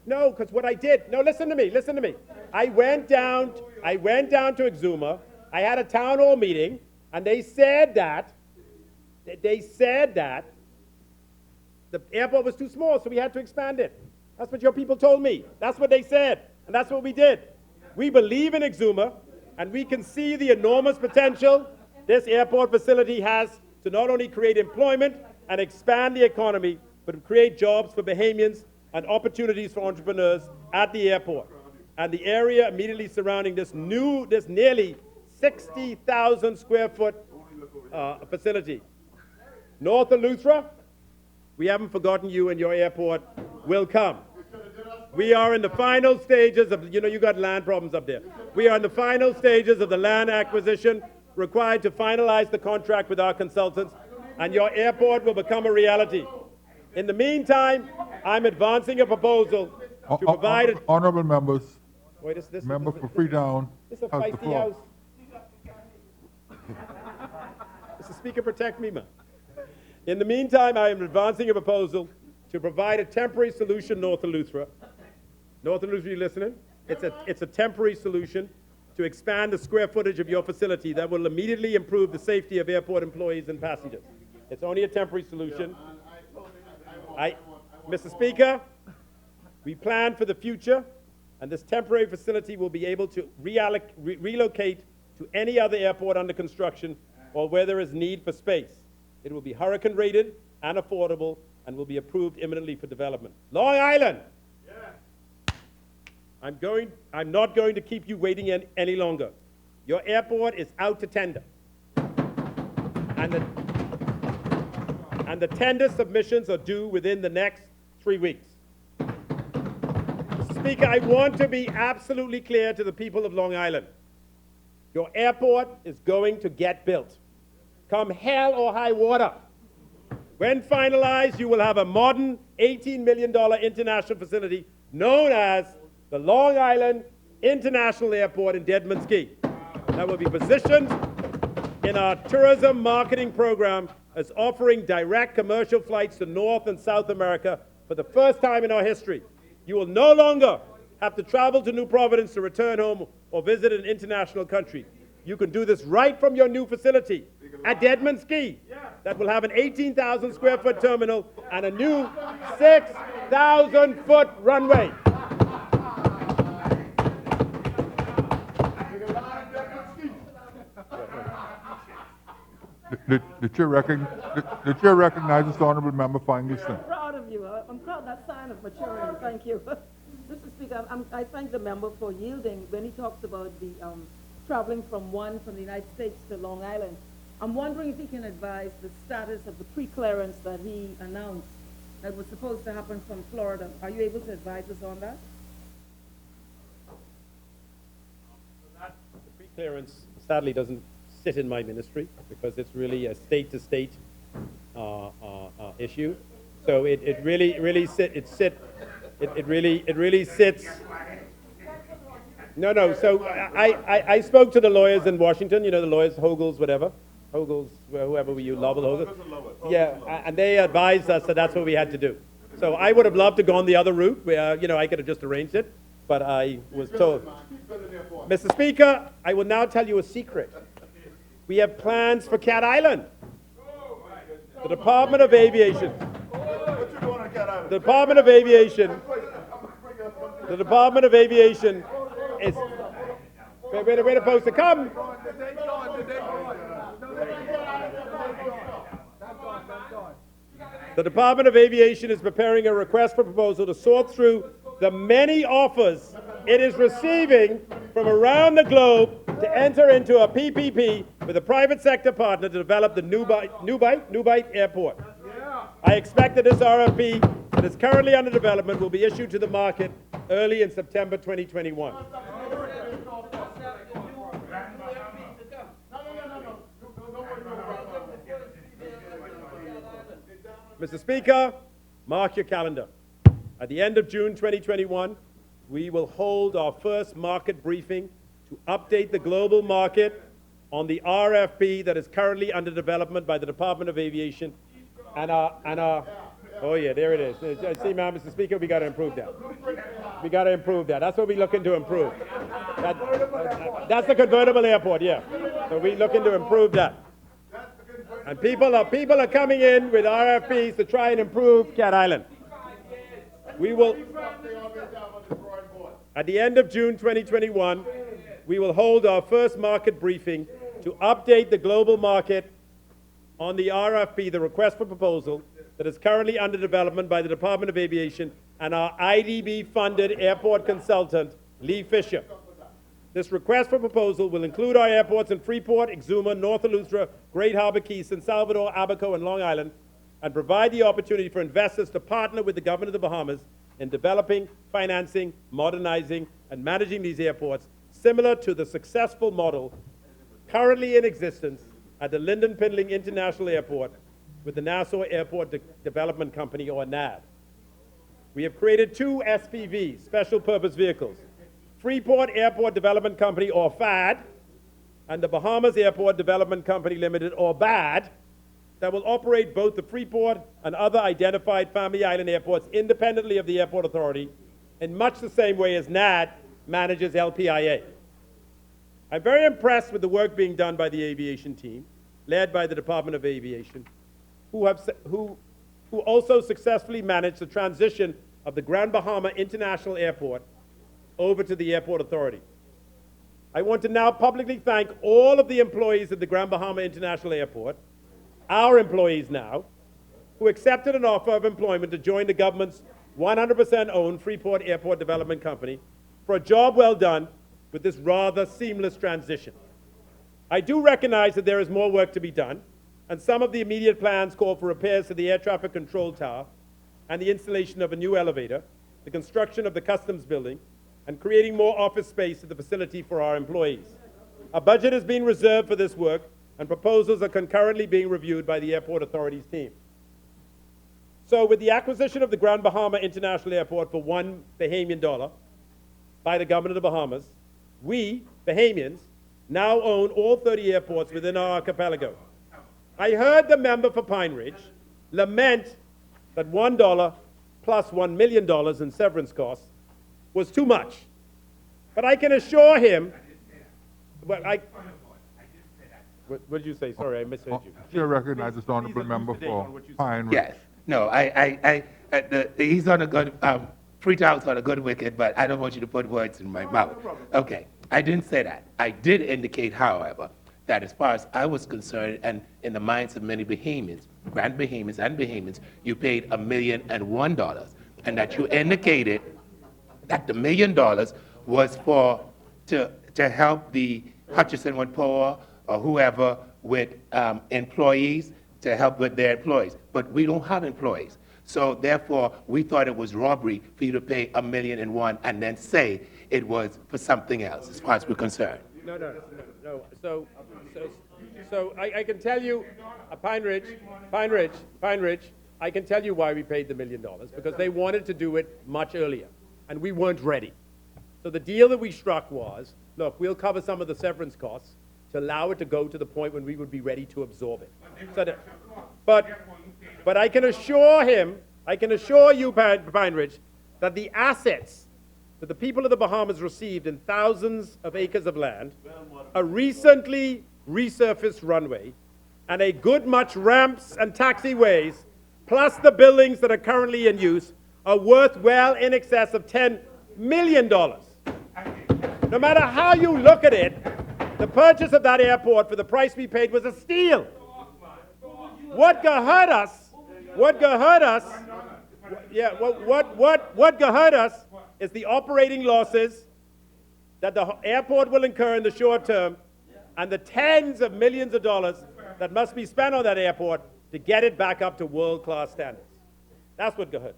No, because what I did, no, listen to me. I went down to Exuma, I had a town hall meeting, and they said that the airport was too small, so we had to expand it. That's what your people told me. That's what they said, and that's what we did. We believe in Exuma, and we can see the enormous potential this airport facility has to not only create employment and expand the economy, but to create jobs for Bahamians and opportunities for entrepreneurs at the airport. And the area immediately surrounding this nearly 60,000 square foot facility. North of Luthra, we haven't forgotten you, and your airport will come. We are in the final stages of, you got land problems up there. We are in the final stages of the land acquisition required to finalize the contract with our consultants. and your airport will become a reality. In the meantime, I'm advancing a proposal to provide a... Honorable members, Wait, this member for Freetown This is a has the feisty floor. house. Mr. Speaker, protect me, man. In the meantime, I am advancing a proposal to provide a temporary solution north of Eleuthera. North of Eleuthera, you listening? It's a temporary solution to expand the square footage of your facility that will immediately improve the safety of airport employees and passengers. It's only a temporary solution. Mr. Speaker, we plan for the future, and this temporary facility will be able to relocate to any other airport under construction or where there is need for space. It will be hurricane rated and affordable and will be approved imminently for development. Long Island! I'm not going to keep you waiting any longer. Your airport is out to tender. And the tender submissions are due within the next 3 weeks. Mr. Speaker, I want to be absolutely clear to the people of Long Island. Your airport is going to get built. Come hell or high water. When finalized, you will have a modern $18 million international facility known as the Long Island International Airport in Deadman's Key that will be positioned in our tourism marketing program as offering direct commercial flights to North and South America for the first time in our history. You will no longer have to travel to New Providence to return home or visit an international country. You can do this right from your new facility at Deadman's Key that will have an 18,000 square foot terminal and a new 6,000 foot runway. The chair recognizes the honorable member for Englishton. I'm proud of you. I'm proud. That's a sign of maturity. Thank you. Mr. Speaker, I thank the member for yielding when he talks about the traveling from the United States to Long Island. I'm wondering if he can advise the status of the pre-clearance that he announced that was supposed to happen from Florida. Are you able to advise us on that? The pre-clearance sadly doesn't sit in my ministry because it's really a state-to-state issue. So it really sits. No. So I spoke to the lawyers in Washington. You know the lawyers, whoever we use, Lovell, Hogle. Yeah, and they advised us that that's what we had to do. So I would have loved to go on the other route where I could have just arranged it, but I was told. Mr. Speaker, I will now tell you a secret. We have plans for Cat Island. The Department of Aviation. The Department of Aviation is. Where they're supposed to come. The Department of Aviation is preparing a request for proposal to sort through the many offers it is receiving from around the globe to enter into a PPP with a private sector partner to develop the Newbite Airport. I expect that this RFP that is currently under development will be issued to the market early in September 2021. Mr. Speaker, mark your calendar. At the end of June 2021, we will hold our first market briefing to update the global market on the RFP that is currently under development by the Department of Aviation and our oh yeah, there it is. See, now, Mr. Speaker, we got to improve that. We got to improve that. That's what we're looking to improve. That's the convertible airport, yeah. So we're looking to improve that. And people are coming in with RFPs to try and improve Cat Island. We will, at the end of June 2021, we will hold our first market briefing to update the global market on the RFP, the request for proposal, that is currently under development by the Department of Aviation and our IDB-funded airport consultant, Lee Fisher. This request for proposal will include our airports in Freeport, Exuma, North Eleuthera, Great Harbor Key, San Salvador, Abaco, and Long Island, and provide the opportunity for investors to partner with the government of the Bahamas in developing, financing, modernizing, and managing these airports, similar to the successful model currently in existence at the Lynden Pindling International Airport with the Nassau Airport Development Company, or NAD. We have created two SPVs, special purpose vehicles, Freeport Airport Development Company, or FAD, and the Bahamas Airport Development Company Limited, or BAD, that will operate both the Freeport and other identified Family Island airports independently of the Airport Authority in much the same way as NAD manages LPIA. I'm very impressed with the work being done by the aviation team, led by the Department of Aviation, who also successfully managed the transition of the Grand Bahama International Airport over to the Airport Authority. I want to now publicly thank all of the employees at the Grand Bahama International Airport, our employees now, who accepted an offer of employment to join the government's 100% owned Freeport Airport Development Company for a job well done with this rather seamless transition. I do recognize that there is more work to be done, and some of the immediate plans call for repairs to the air traffic control tower and the installation of a new elevator, the construction of the customs building, and creating more office space at the facility for our employees. A budget has been reserved for this work, and proposals are concurrently being reviewed by the Airport Authority's team. So with the acquisition of the Grand Bahama International Airport for $1 Bahamian by the government of the Bahamas, we, Bahamians, now own all 30 airports within our archipelago. I heard the member for Pine Ridge lament that $1 plus $1 million in severance costs was too much. But I can assure him, what did you say? Sorry, I misheard you. Chair recognizes the honorable member for Pine Ridge. Yes. No, he's on a good, Freetown's on a good wicket, but I don't want you to put words in my mouth. Okay, I didn't say that. I did indicate, however, that as far as I was concerned, and in the minds of many Bahamians, Grand Bahamians and Bahamians, you paid $1,001,001, and that you indicated that the $1 million was to help the Hutchinson Power or whoever with employees, to help with their employees. But we don't have employees. So therefore, we thought it was robbery for you to pay $1,001,001 and then say it was for something else, as far as we're concerned. No. So I can tell you, Pine Ridge, I can tell you why we paid the $1 million, because they wanted to do it much earlier, and we weren't ready. So the deal that we struck was, look, we'll cover some of the severance costs to allow it to go to the point when we would be ready to absorb it. But I can assure you, Pine Ridge, that the assets that the people of the Bahamas received in thousands of acres of land, a recently resurfaced runway, and a good much ramps and taxiways, plus the buildings that are currently in use, are worth well in excess of $10 million. No matter how you look at it, the purchase of that airport for the price we paid was a steal. What hurt us is the operating losses that the airport will incur in the short term, and the tens of millions of dollars that must be spent on that airport to get it back up to world-class standards. That's what got hurt.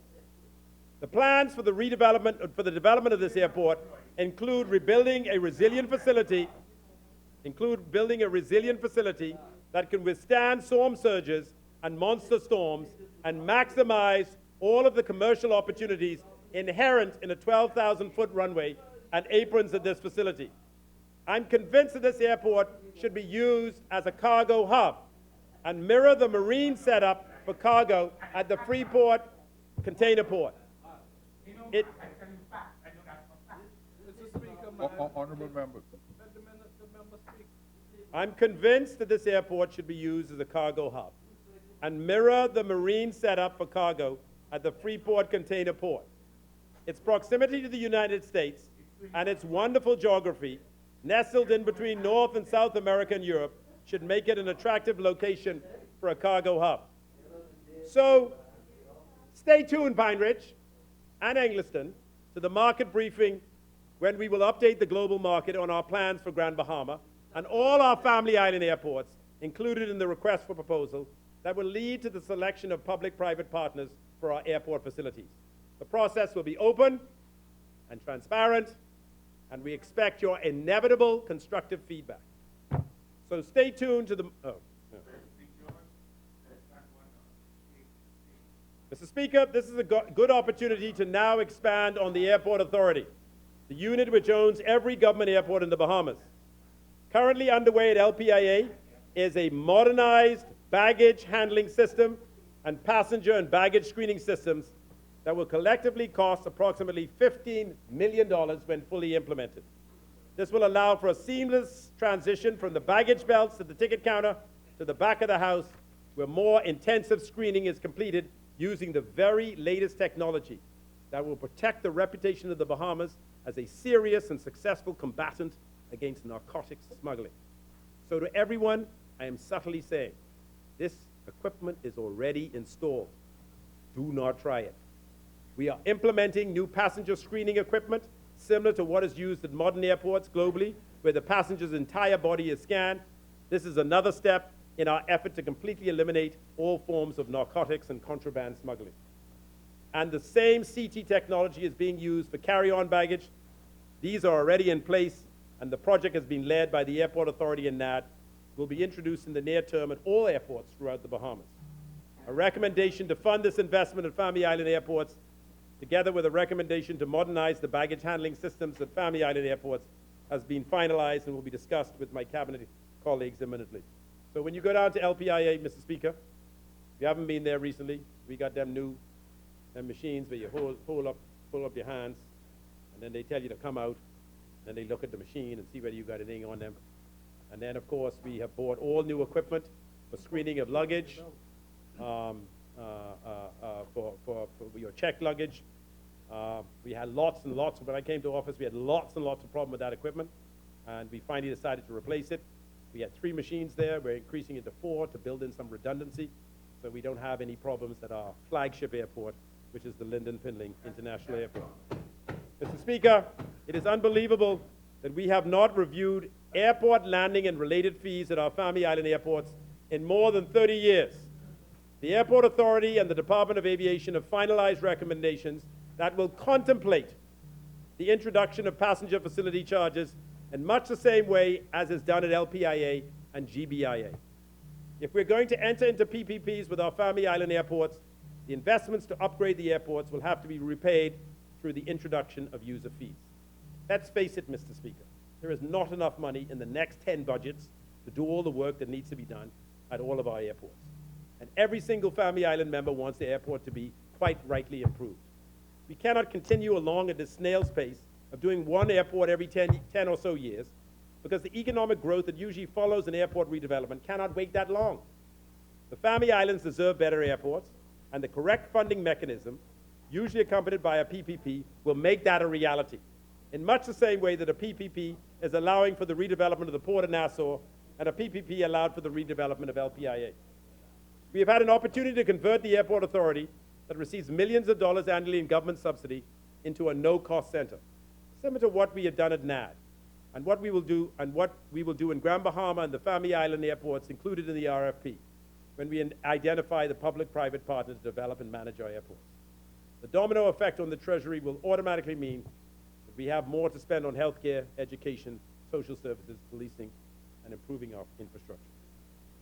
The plans for the development of this airport include building a resilient facility that can withstand storm surges and monster storms and maximize all of the commercial opportunities inherent in a 12,000-foot runway and aprons at this facility. I'm convinced that this airport should be used as a cargo hub and mirror the marine setup for cargo at the Freeport container port. Honorable members. I'm convinced that this airport should be used as a cargo hub and mirror the marine setup for cargo at the Freeport container port. Its proximity to the United States and its wonderful geography, nestled in between North and South America and Europe, should make it an attractive location for a cargo hub. So, stay tuned, Pine Ridge and Engliston, to the market briefing when we will update the global market on our plans for Grand Bahama and all our Family Island airports included in the request for proposal that will lead to the selection of public-private partners for our airport facilities. The process will be open and transparent, and we expect your inevitable constructive feedback. So stay tuned to the... Mr. Speaker, this is a good opportunity to now expand on the Airport Authority, the unit which owns every government airport in the Bahamas. Currently underway at LPIA is a modernized baggage handling system and passenger and baggage screening systems that will collectively cost approximately $15 million when fully implemented. This will allow for a seamless transition from the baggage belts to the ticket counter to the back of the house, where more intensive screening is completed using the very latest technology that will protect the reputation of the Bahamas as a serious and successful combatant against narcotics smuggling. So to everyone, I am subtly saying, this equipment is already installed. Do not try it. We are implementing new passenger screening equipment similar to what is used at modern airports globally, where the passenger's entire body is scanned. This is another step in our effort to completely eliminate all forms of narcotics and contraband smuggling. And the same CT technology is being used for carry-on baggage. These are already in place, and the project has been led by the Airport Authority and NAD, will be introduced in the near term at all airports throughout the Bahamas. A recommendation to fund this investment at Family Island airports, together with a recommendation to modernize the baggage handling systems at Family Island airports, has been finalized and will be discussed with my cabinet colleagues imminently. So when you go down to LPIA, Mr. Speaker, if you haven't been there recently, we got them new machines where you pull up your hands, and then they tell you to come out, and then they look at the machine and see whether you got anything on them. And then, of course, we have bought all new equipment for screening of luggage, for your checked luggage. We had lots and lots, when I came to office, we had lots and lots of problems with that equipment, and we finally decided to replace it. We had 3 machines there. We're increasing it to 4 to build in some redundancy, so we don't have any problems at our flagship airport, which is the Lyndon Pinling International Airport. Mr. Speaker, it is unbelievable that we have not reviewed airport landing and related fees at our Family Island airports in more than 30 years. The Airport Authority and the Department of Aviation have finalized recommendations that will contemplate the introduction of passenger facility charges in much the same way as is done at LPIA and GBIA. If we're going to enter into PPPs with our Family Island airports, the investments to upgrade the airports will have to be repaid through the introduction of user fees. Let's face it, Mr. Speaker, there is not enough money in the next 10 budgets to do all the work that needs to be done at all of our airports. And every single Family Island member wants the airport to be quite rightly improved. We cannot continue along at this snail's pace of doing one airport every 10 or so years, because the economic growth that usually follows an airport redevelopment cannot wait that long. The Family Islands deserve better airports, and the correct funding mechanism, usually accompanied by a PPP, will make that a reality, in much the same way that a PPP is allowing for the redevelopment of the Port of Nassau and a PPP allowed for the redevelopment of LPIA. We have had an opportunity to convert the Airport Authority that receives millions of dollars annually in government subsidy into a no-cost center, similar to what we have done at NAD, and what we will do in Grand Bahama and the Family Island airports included in the RFP, when we identify the public-private partner to develop and manage our airports. The domino effect on the Treasury will automatically mean that we have more to spend on healthcare, education, social services, policing, and improving our infrastructure.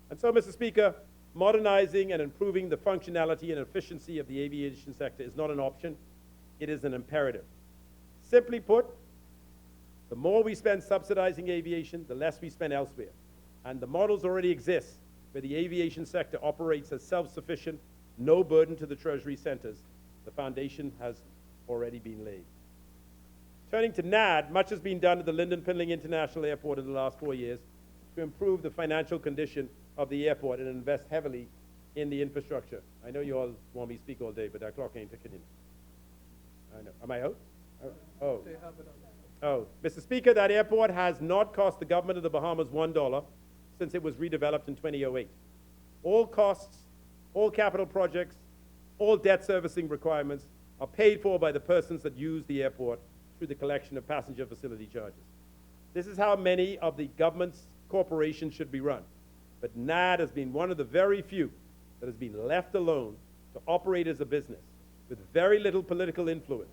And so, Mr. Speaker, modernizing and improving the functionality and efficiency of the aviation sector is not an option, it is an imperative. Simply put, the more we spend subsidizing aviation, the less we spend elsewhere. And the models already exist where the aviation sector operates as self-sufficient, no burden to the Treasury centers. The foundation has already been laid. Turning to NAD, much has been done at the Lyndon Pinling International Airport in the last 4 years to improve the financial condition of the airport and invest heavily in the infrastructure. I know you all want me to speak all day, but that clock ain't ticking in. I know. Am I out? Oh. Oh. Mr. Speaker, that airport has not cost the government of the Bahamas $1 since it was redeveloped in 2008. All costs, all capital projects, all debt servicing requirements are paid for by the persons that use the airport through the collection of passenger facility charges. This is how many of the government's corporations should be run. But NAD has been one of the very few that has been left alone to operate as a business with very little political influence.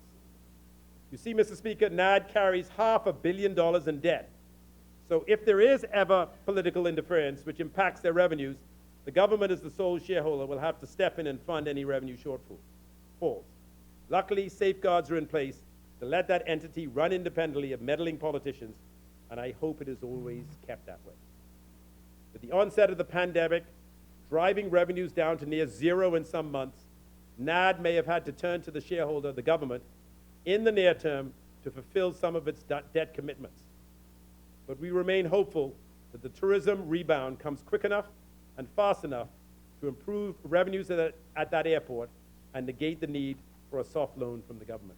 You see, Mr. Speaker, NAD carries $500 million in debt. So if there is ever political interference which impacts their revenues, the government as the sole shareholder will have to step in and fund any revenue shortfalls. Luckily, safeguards are in place to let that entity run independently of meddling politicians, and I hope it is always kept that way. With the onset of the pandemic, driving revenues down to near zero in some months, NAD may have had to turn to the shareholder, the government, in the near term to fulfill some of its debt commitments. But we remain hopeful that the tourism rebound comes quick enough and fast enough to improve revenues at that airport and negate the need for a soft loan from the government.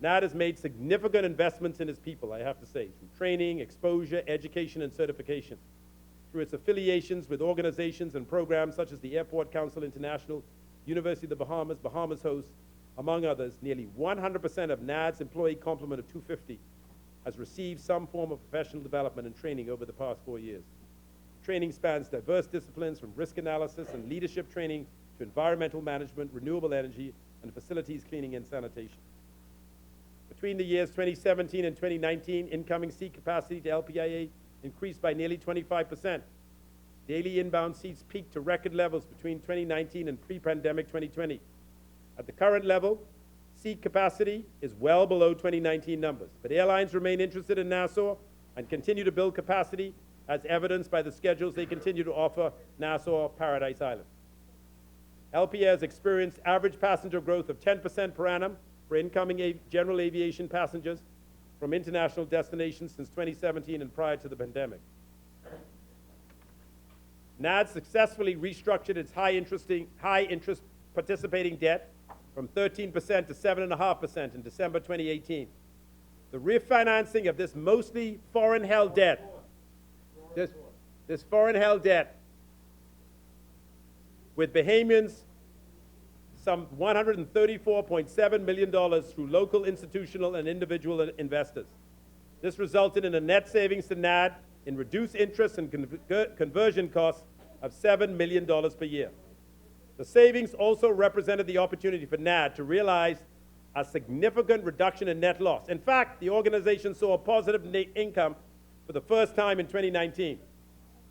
NAD has made significant investments in its people, I have to say, through training, exposure, education, and certification. Through its affiliations with organizations and programs such as the Airport Council International, University of the Bahamas, Bahamas Host, among others, nearly 100% of NAD's employee complement of 250 has received some form of professional development and training over the past 4 years. Training spans diverse disciplines from risk analysis and leadership training to environmental management, renewable energy, and facilities cleaning and sanitation. Between the years 2017 and 2019, incoming seat capacity to LPIA increased by nearly 25%. Daily inbound seats peaked to record levels between 2019 and pre-pandemic 2020. At the current level, seat capacity is well below 2019 numbers, but airlines remain interested in Nassau and continue to build capacity, as evidenced by the schedules they continue to offer Nassau Paradise Island. LPA has experienced average passenger growth of 10% per annum for incoming general aviation passengers from international destinations since 2017 and prior to the pandemic. NAD successfully restructured its high interest participating debt from 13% to 7.5% in December 2018. The refinancing of this mostly foreign-held debt, this foreign-held debt with Bahamians, some $134.7 million through local institutional and individual investors. This resulted in a net savings to NAD in reduced interest and conversion costs of $7 million per year. The savings also represented the opportunity for NAD to realize a significant reduction in net loss. In fact, the organization saw a positive net income for the first time in 2019.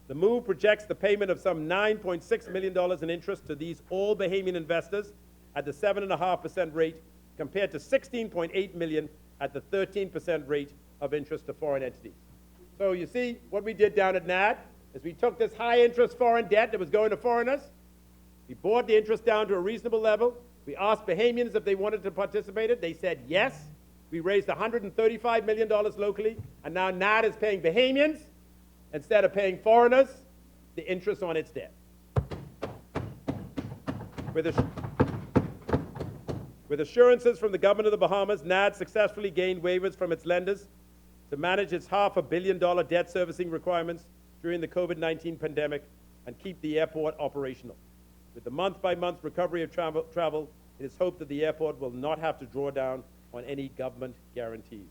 The move projects the payment of some $9.6 million in interest to these all Bahamian investors at the 7.5% rate, compared to $16.8 million at the 13% rate of interest to foreign entities. So you see, what we did down at NAD is we took this high interest foreign debt that was going to foreigners, we brought the interest down to a reasonable level, we asked Bahamians if they wanted to participate in it, they said yes, we raised $135 million locally, and now NAD is paying Bahamians, instead of paying foreigners, the interest on its debt. With assurances from the government of the Bahamas, NAD successfully gained waivers from its lenders to manage its $500 million debt servicing requirements during the COVID-19 pandemic and keep the airport operational. With the month-by-month recovery of travel, it is hoped that the airport will not have to draw down on any government guarantees.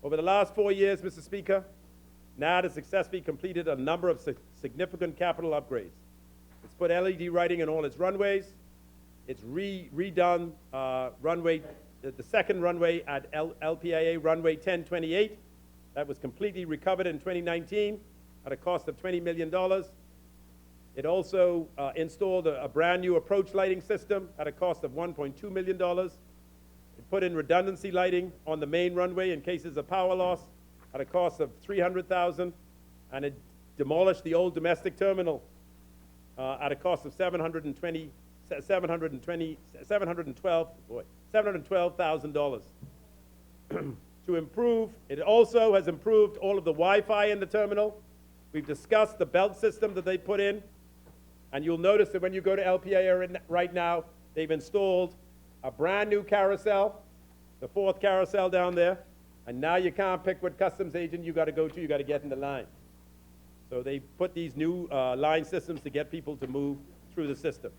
Over the last 4 years, Mr. Speaker, NAD has successfully completed a number of significant capital upgrades. It's put LED lighting on all its runways. It's redone the second runway at LPIA runway 1028. That was completely recovered in 2019 at a cost of $20 million. It also installed a brand new approach lighting system at a cost of $1.2 million. It put in redundancy lighting on the main runway in cases of power loss at a cost of $300,000, and it demolished the old domestic terminal at a cost of $712,000. To improve, it also has improved all of the Wi-Fi in the terminal. We've discussed the belt system that they put in, and you'll notice that when you go to LPA right now, they've installed a brand new carousel, the 4th carousel down there, and now you can't pick what customs agent you got to go to, you got to get in the line. So they put these new line systems to get people to move through the system.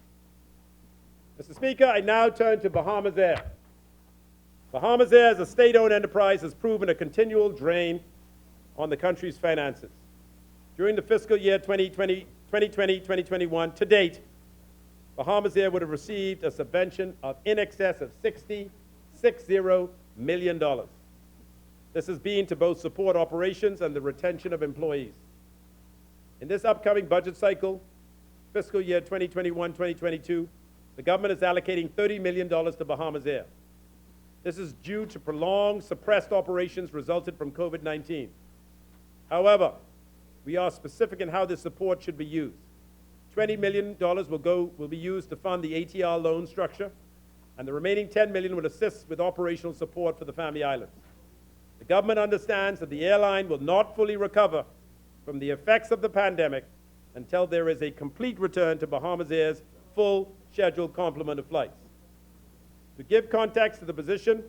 Mr. Speaker, I now turn to Bahamas Air. Bahamas Air, as a state-owned enterprise, has proven a continual drain on the country's finances. During the fiscal year 2020-2021, to date, Bahamas Air would have received a subvention of in excess of $60 million. This has been to both support operations and the retention of employees. In this upcoming budget cycle, fiscal year 2021-2022, the government is allocating $30 million to Bahamas Air. This is due to prolonged suppressed operations resulted from COVID-19. However, we are specific in how this support should be used. $20 million will be used to fund the ATR loan structure, and the remaining $10 million will assist with operational support for the Family Islands. The government understands that the airline will not fully recover from the effects of the pandemic until there is a complete return to Bahamas Air's full scheduled complement of flights. To give context to the position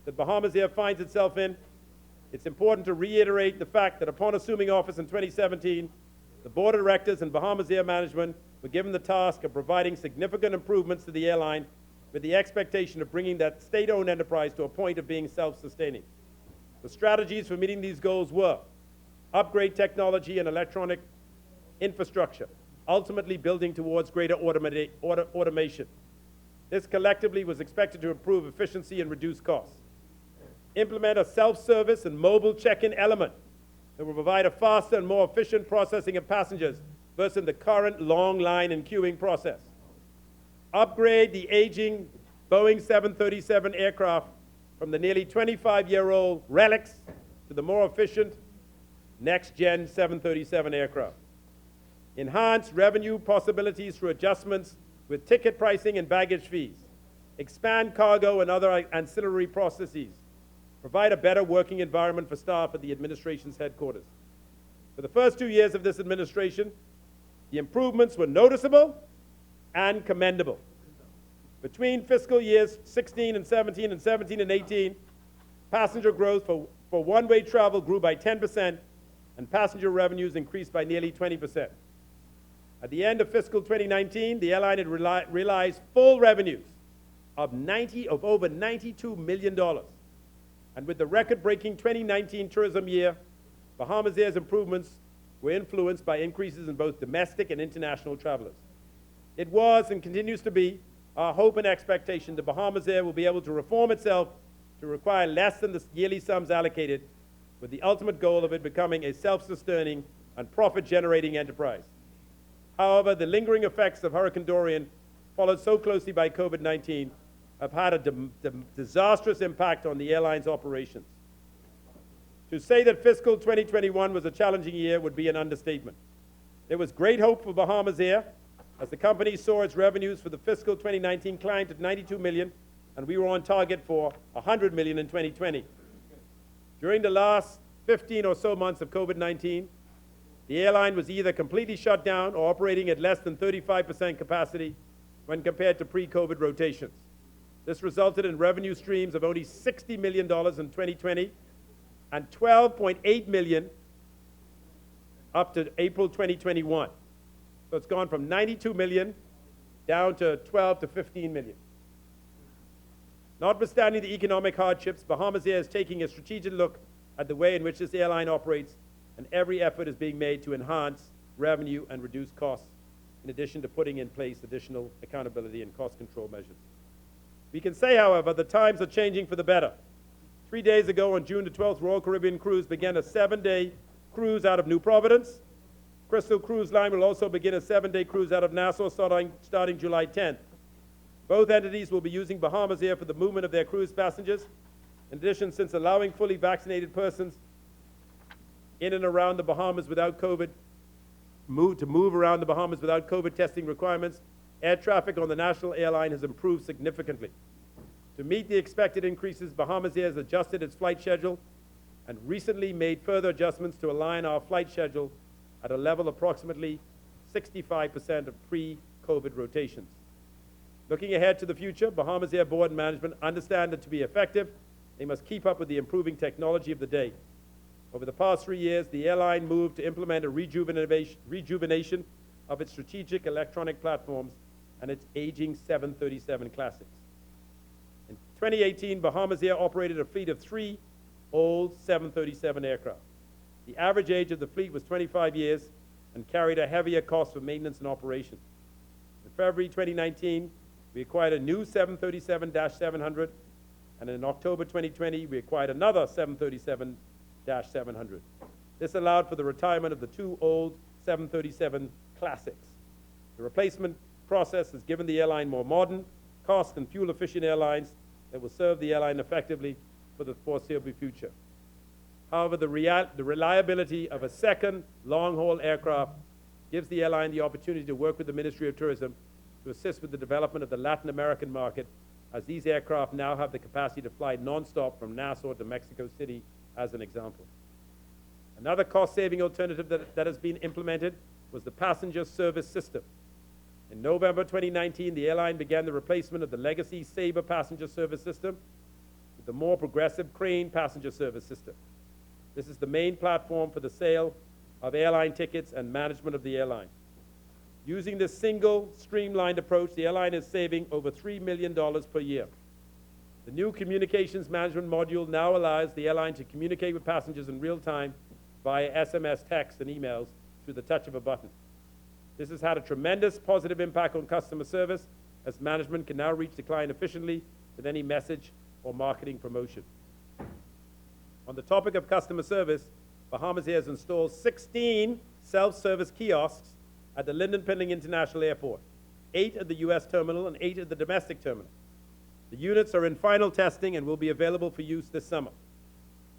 that Bahamas Air finds itself in, it's important to reiterate the fact that upon assuming office in 2017, the board of directors and Bahamas Air management were given the task of providing significant improvements to the airline with the expectation of bringing that state-owned enterprise to a point of being self-sustaining. The strategies for meeting these goals were upgrade technology and electronic infrastructure, ultimately building towards greater automation. This collectively was expected to improve efficiency and reduce costs. Implement a self-service and mobile check-in element that will provide a faster and more efficient processing of passengers versus the current long line and queuing process. Upgrade the aging Boeing 737 aircraft from the nearly 25-year-old relics to the more efficient next-gen 737 aircraft. Enhance revenue possibilities through adjustments with ticket pricing and baggage fees. Expand cargo and other ancillary processes. Provide a better working environment for staff at the administration's headquarters. For the first 2 years of this administration, the improvements were noticeable and commendable. Between fiscal years 16 and 17 and 17 and 18, passenger growth for one-way travel grew by 10%, and passenger revenues increased by nearly 20%. At the end of fiscal 2019, the airline had realized full revenues of over $92 million. And with the record-breaking 2019 tourism year, Bahamas Air's improvements were influenced by increases in both domestic and international travelers. It was and continues to be our hope and expectation that Bahamas Air will be able to reform itself to require less than the yearly sums allocated, with the ultimate goal of it becoming a self-sustaining and profit-generating enterprise. However, the lingering effects of Hurricane Dorian, followed so closely by COVID-19, have had a disastrous impact on the airline's operations. To say that fiscal 2021 was a challenging year would be an understatement. There was great hope for Bahamas Air as the company saw its revenues for the fiscal 2019 climb to $92 million, and we were on target for $100 million in 2020. During the last 15 or so months of COVID-19, the airline was either completely shut down or operating at less than 35% capacity when compared to pre-COVID rotations. This resulted in revenue streams of only $60 million in 2020 and $12.8 million up to April 2021. So it's gone from $92 million down to $12 to $15 million. Notwithstanding the economic hardships, Bahamas Air is taking a strategic look at the way in which this airline operates, and every effort is being made to enhance revenue and reduce costs, in addition to putting in place additional accountability and cost control measures. We can say, however, the times are changing for the better. 3 days ago, on June the 12th, Royal Caribbean Cruise began a 7-day cruise out of New Providence. Crystal Cruise Line will also begin a 7-day cruise out of Nassau starting July 10th. Both entities will be using Bahamas Air for the movement of their cruise passengers. In addition, since allowing fully vaccinated persons in and around the Bahamas without COVID, move around the Bahamas without COVID testing requirements, air traffic on the national airline has improved significantly. To meet the expected increases, Bahamas Air has adjusted its flight schedule and recently made further adjustments to align our flight schedule at a level approximately 65% of pre-COVID rotations. Looking ahead to the future, Bahamas Air Board and management understand that to be effective, they must keep up with the improving technology of the day. Over the past 3 years, the airline moved to implement a rejuvenation of its strategic electronic platforms and its aging 737 classics. In 2018, Bahamas Air operated a fleet of 3 old 737 aircraft. The average age of the fleet was 25 years and carried a heavier cost for maintenance and operation. In February 2019, we acquired a new 737-700, and in October 2020, we acquired another 737-700. This allowed for the retirement of the 2 old 737 Classics. The replacement process has given the airline more modern, cost and fuel-efficient airlines that will serve the airline effectively for the foreseeable future. However, the reliability of a second long-haul aircraft gives the airline the opportunity to work with the Ministry of Tourism to assist with the development of the Latin American market, as these aircraft now have the capacity to fly non-stop from Nassau to Mexico City, as an example. Another cost-saving alternative that has been implemented was the passenger service system. In November 2019, the airline began the replacement of the legacy Sabre passenger service system with the more progressive Crane passenger service system. This is the main platform for the sale of airline tickets and management of the airline. Using this single, streamlined approach, the airline is saving over $3 million per year. The new communications management module now allows the airline to communicate with passengers in real time via SMS, text, and emails through the touch of a button. This has had a tremendous positive impact on customer service, as management can now reach the client efficiently with any message or marketing promotion. On the topic of customer service, Bahamas Air has installed 16 self-service kiosks at the Lynden Pendling International Airport, 8 at the U.S. terminal and 8 at the domestic terminal. The units are in final testing and will be available for use this summer.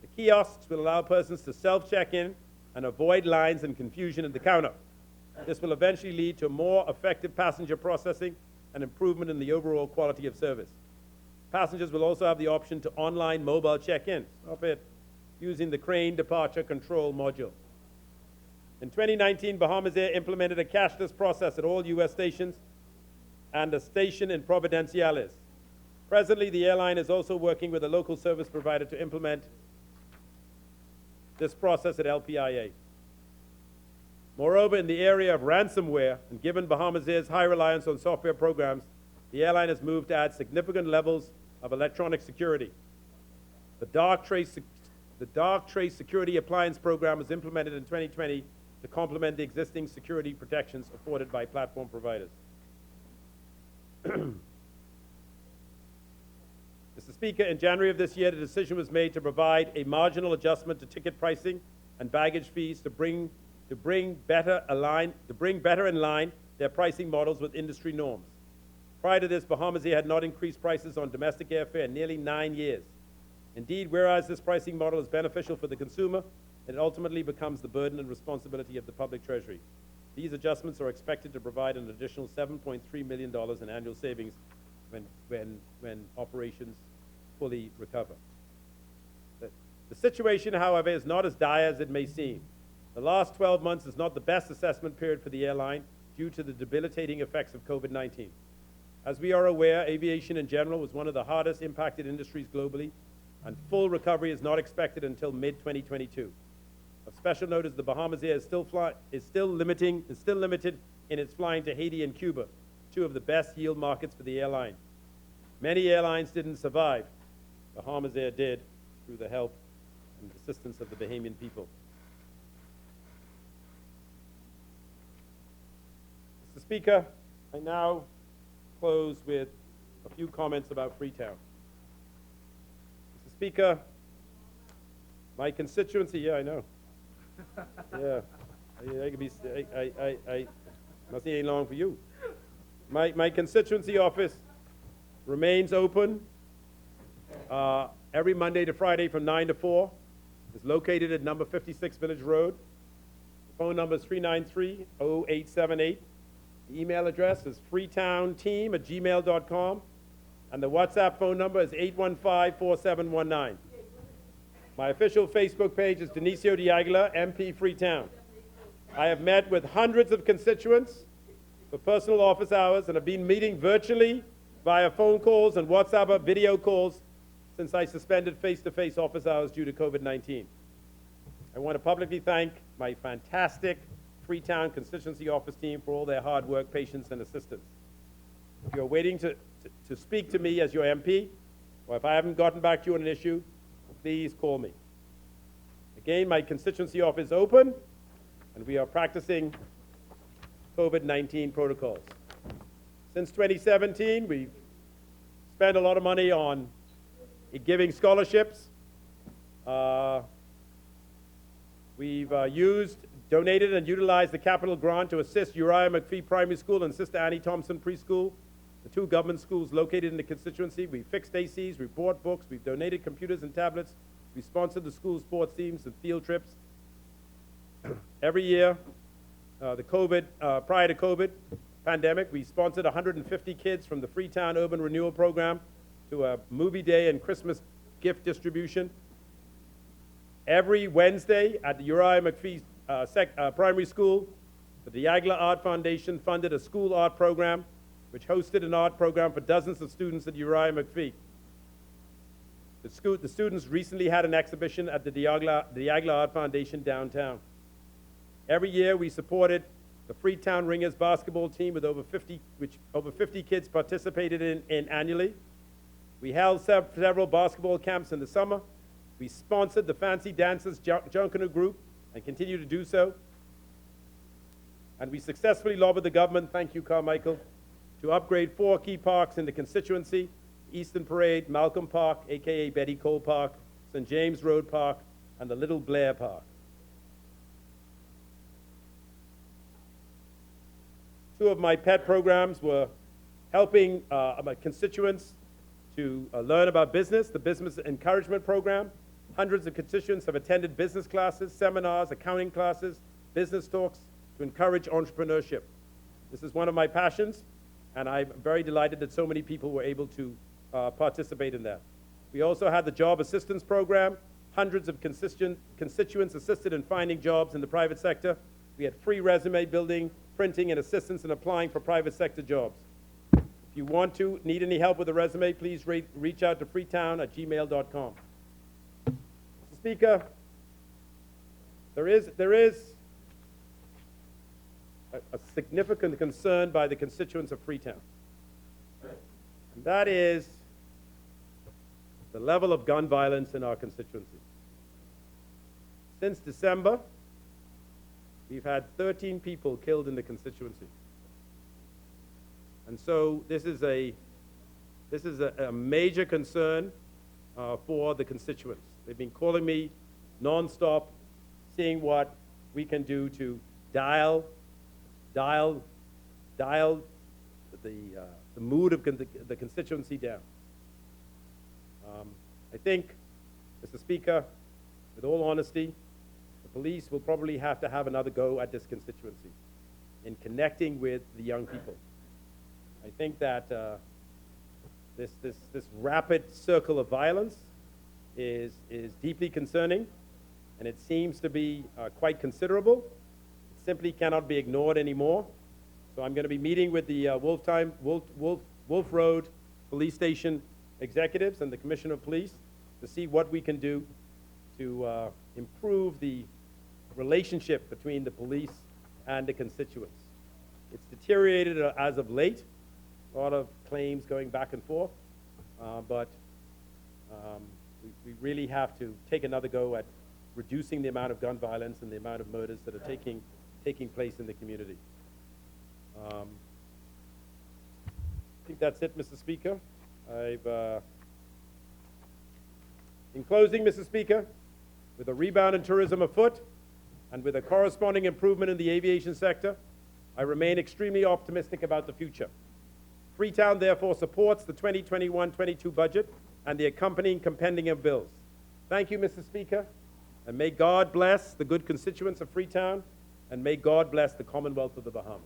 The kiosks will allow persons to self-check in and avoid lines and confusion at the counter. This will eventually lead to more effective passenger processing and improvement in the overall quality of service. Passengers will also have the option to online mobile check-in, using the Crane Departure Control module. In 2019, Bahamas Air implemented a cashless process at all U.S. stations and a station in Providenciales. Presently, the airline is also working with a local service provider to implement this process at LPIA. Moreover, in the area of ransomware, and given Bahamas Air's high reliance on software programs, the airline has moved to add significant levels of electronic security. The Dark Trace Security Appliance Program was implemented in 2020 to complement the existing security protections afforded by platform providers. Mr. Speaker, in January of this year, the decision was made to provide a marginal adjustment to ticket pricing and baggage fees to bring better in line their pricing models with industry norms. Prior to this, Bahamas Air had not increased prices on domestic airfare in nearly 9 years. Indeed, whereas this pricing model is beneficial for the consumer, it ultimately becomes the burden and responsibility of the public treasury. These adjustments are expected to provide an additional $7.3 million in annual savings when operations fully recover. The situation, however, is not as dire as it may seem. The last 12 months is not the best assessment period for the airline due to the debilitating effects of COVID-19. As we are aware, aviation in general was one of the hardest impacted industries globally, and full recovery is not expected until mid-2022. Of special note is the Bahamas Air is still limited in its flying to Haiti and Cuba, 2 of the best yield markets for the airline. Many airlines didn't survive. Bahamas Air did, through the help and assistance of the Bahamian people. Mr. Speaker, I now close with a few comments about Freetown. Mr. Speaker, my constituency, yeah, I know. Yeah, nothing ain't long for you. My constituency office remains open every Monday to Friday from 9 to 4. It's located at number 56 Village Road. The phone number is 393-0878. The email address is freetownteam@gmail.com. And the WhatsApp phone number is 815-4719. My official Facebook page is Dionisio D'Aguilar, MP Freetown. I have met with hundreds of constituents for personal office hours and have been meeting virtually via phone calls and WhatsApp video calls since I suspended face-to-face office hours due to COVID-19. I want to publicly thank my fantastic Freetown constituency office team for all their hard work, patience, and assistance. If you're waiting to speak to me as your MP, or if I haven't gotten back to you on an issue, please call me. Again, my constituency office is open, and we are practicing COVID-19 protocols. Since 2017, we've spent a lot of money on giving scholarships. We've used donated and utilized the capital grant to assist Uriah McPhee Primary School and Sister Annie Thompson Preschool, the two government schools located in the constituency. We fixed ACs, we bought books, we've donated computers and tablets, we sponsored the school sports teams and field trips. Every year, prior to COVID pandemic, we sponsored 150 kids from the Freetown Urban Renewal Program to a movie day and Christmas gift distribution. Every Wednesday at the Uriah McPhee Primary School, the Diagla Art Foundation funded a school art program which hosted an art program for dozens of students at Uriah McPhee. The students recently had an exhibition at the Diagla Art Foundation downtown. Every year we supported the Freetown Ringers basketball team with over 50 kids participated in annually. We held several basketball camps in the summer. We sponsored the Fancy Dancers Junkanoo group and continue to do so. And we successfully lobbied the government, thank you Carmichael, to upgrade 4 key parks in the constituency: Eastern Parade, Malcolm Park, aka Betty Cole Park, St. James Road Park, and the Little Blair Park. 2 of my pet programs were helping my constituents to learn about business, the Business Encouragement Program. Hundreds of constituents have attended business classes, seminars, accounting classes, business talks to encourage entrepreneurship. This is one of my passions, and I'm very delighted that so many people were able to participate in that. We also had the Job Assistance Program. Hundreds of constituents assisted in finding jobs in the private sector. We had free resume building, printing, and assistance in applying for private sector jobs. If you need any help with a resume, please reach out to freetown@gmail.com. Mr. Speaker, there is a significant concern by the constituents of Freetown. And that is the level of gun violence in our constituency. Since December, we've had 13 people killed in the constituency. And so this is a major concern for the constituents. They've been calling me nonstop, seeing what we can do to dial the mood of the constituency down. I think, Mr. Speaker, with all honesty, the police will probably have to have another go at this constituency in connecting with the young people. I think that this rapid circle of violence is deeply concerning, and it seems to be quite considerable. It simply cannot be ignored anymore. So I'm going to be meeting with the Wolf Road Police Station executives and the Commissioner of Police to see what we can do to improve the relationship between the police and the constituents. It's deteriorated as of late. A lot of claims going back and forth, but we really have to take another go at reducing the amount of gun violence and the amount of murders that are taking place in the community. I think that's it, Mr. Speaker. In closing, Mr. Speaker, with a rebound in tourism afoot and with a corresponding improvement in the aviation sector, I remain extremely optimistic about the future. Freetown, therefore, supports the 2021-22 budget and the accompanying compendium of bills. Thank you, Mr. Speaker, and may God bless the good constituents of Freetown, and may God bless the Commonwealth of the Bahamas.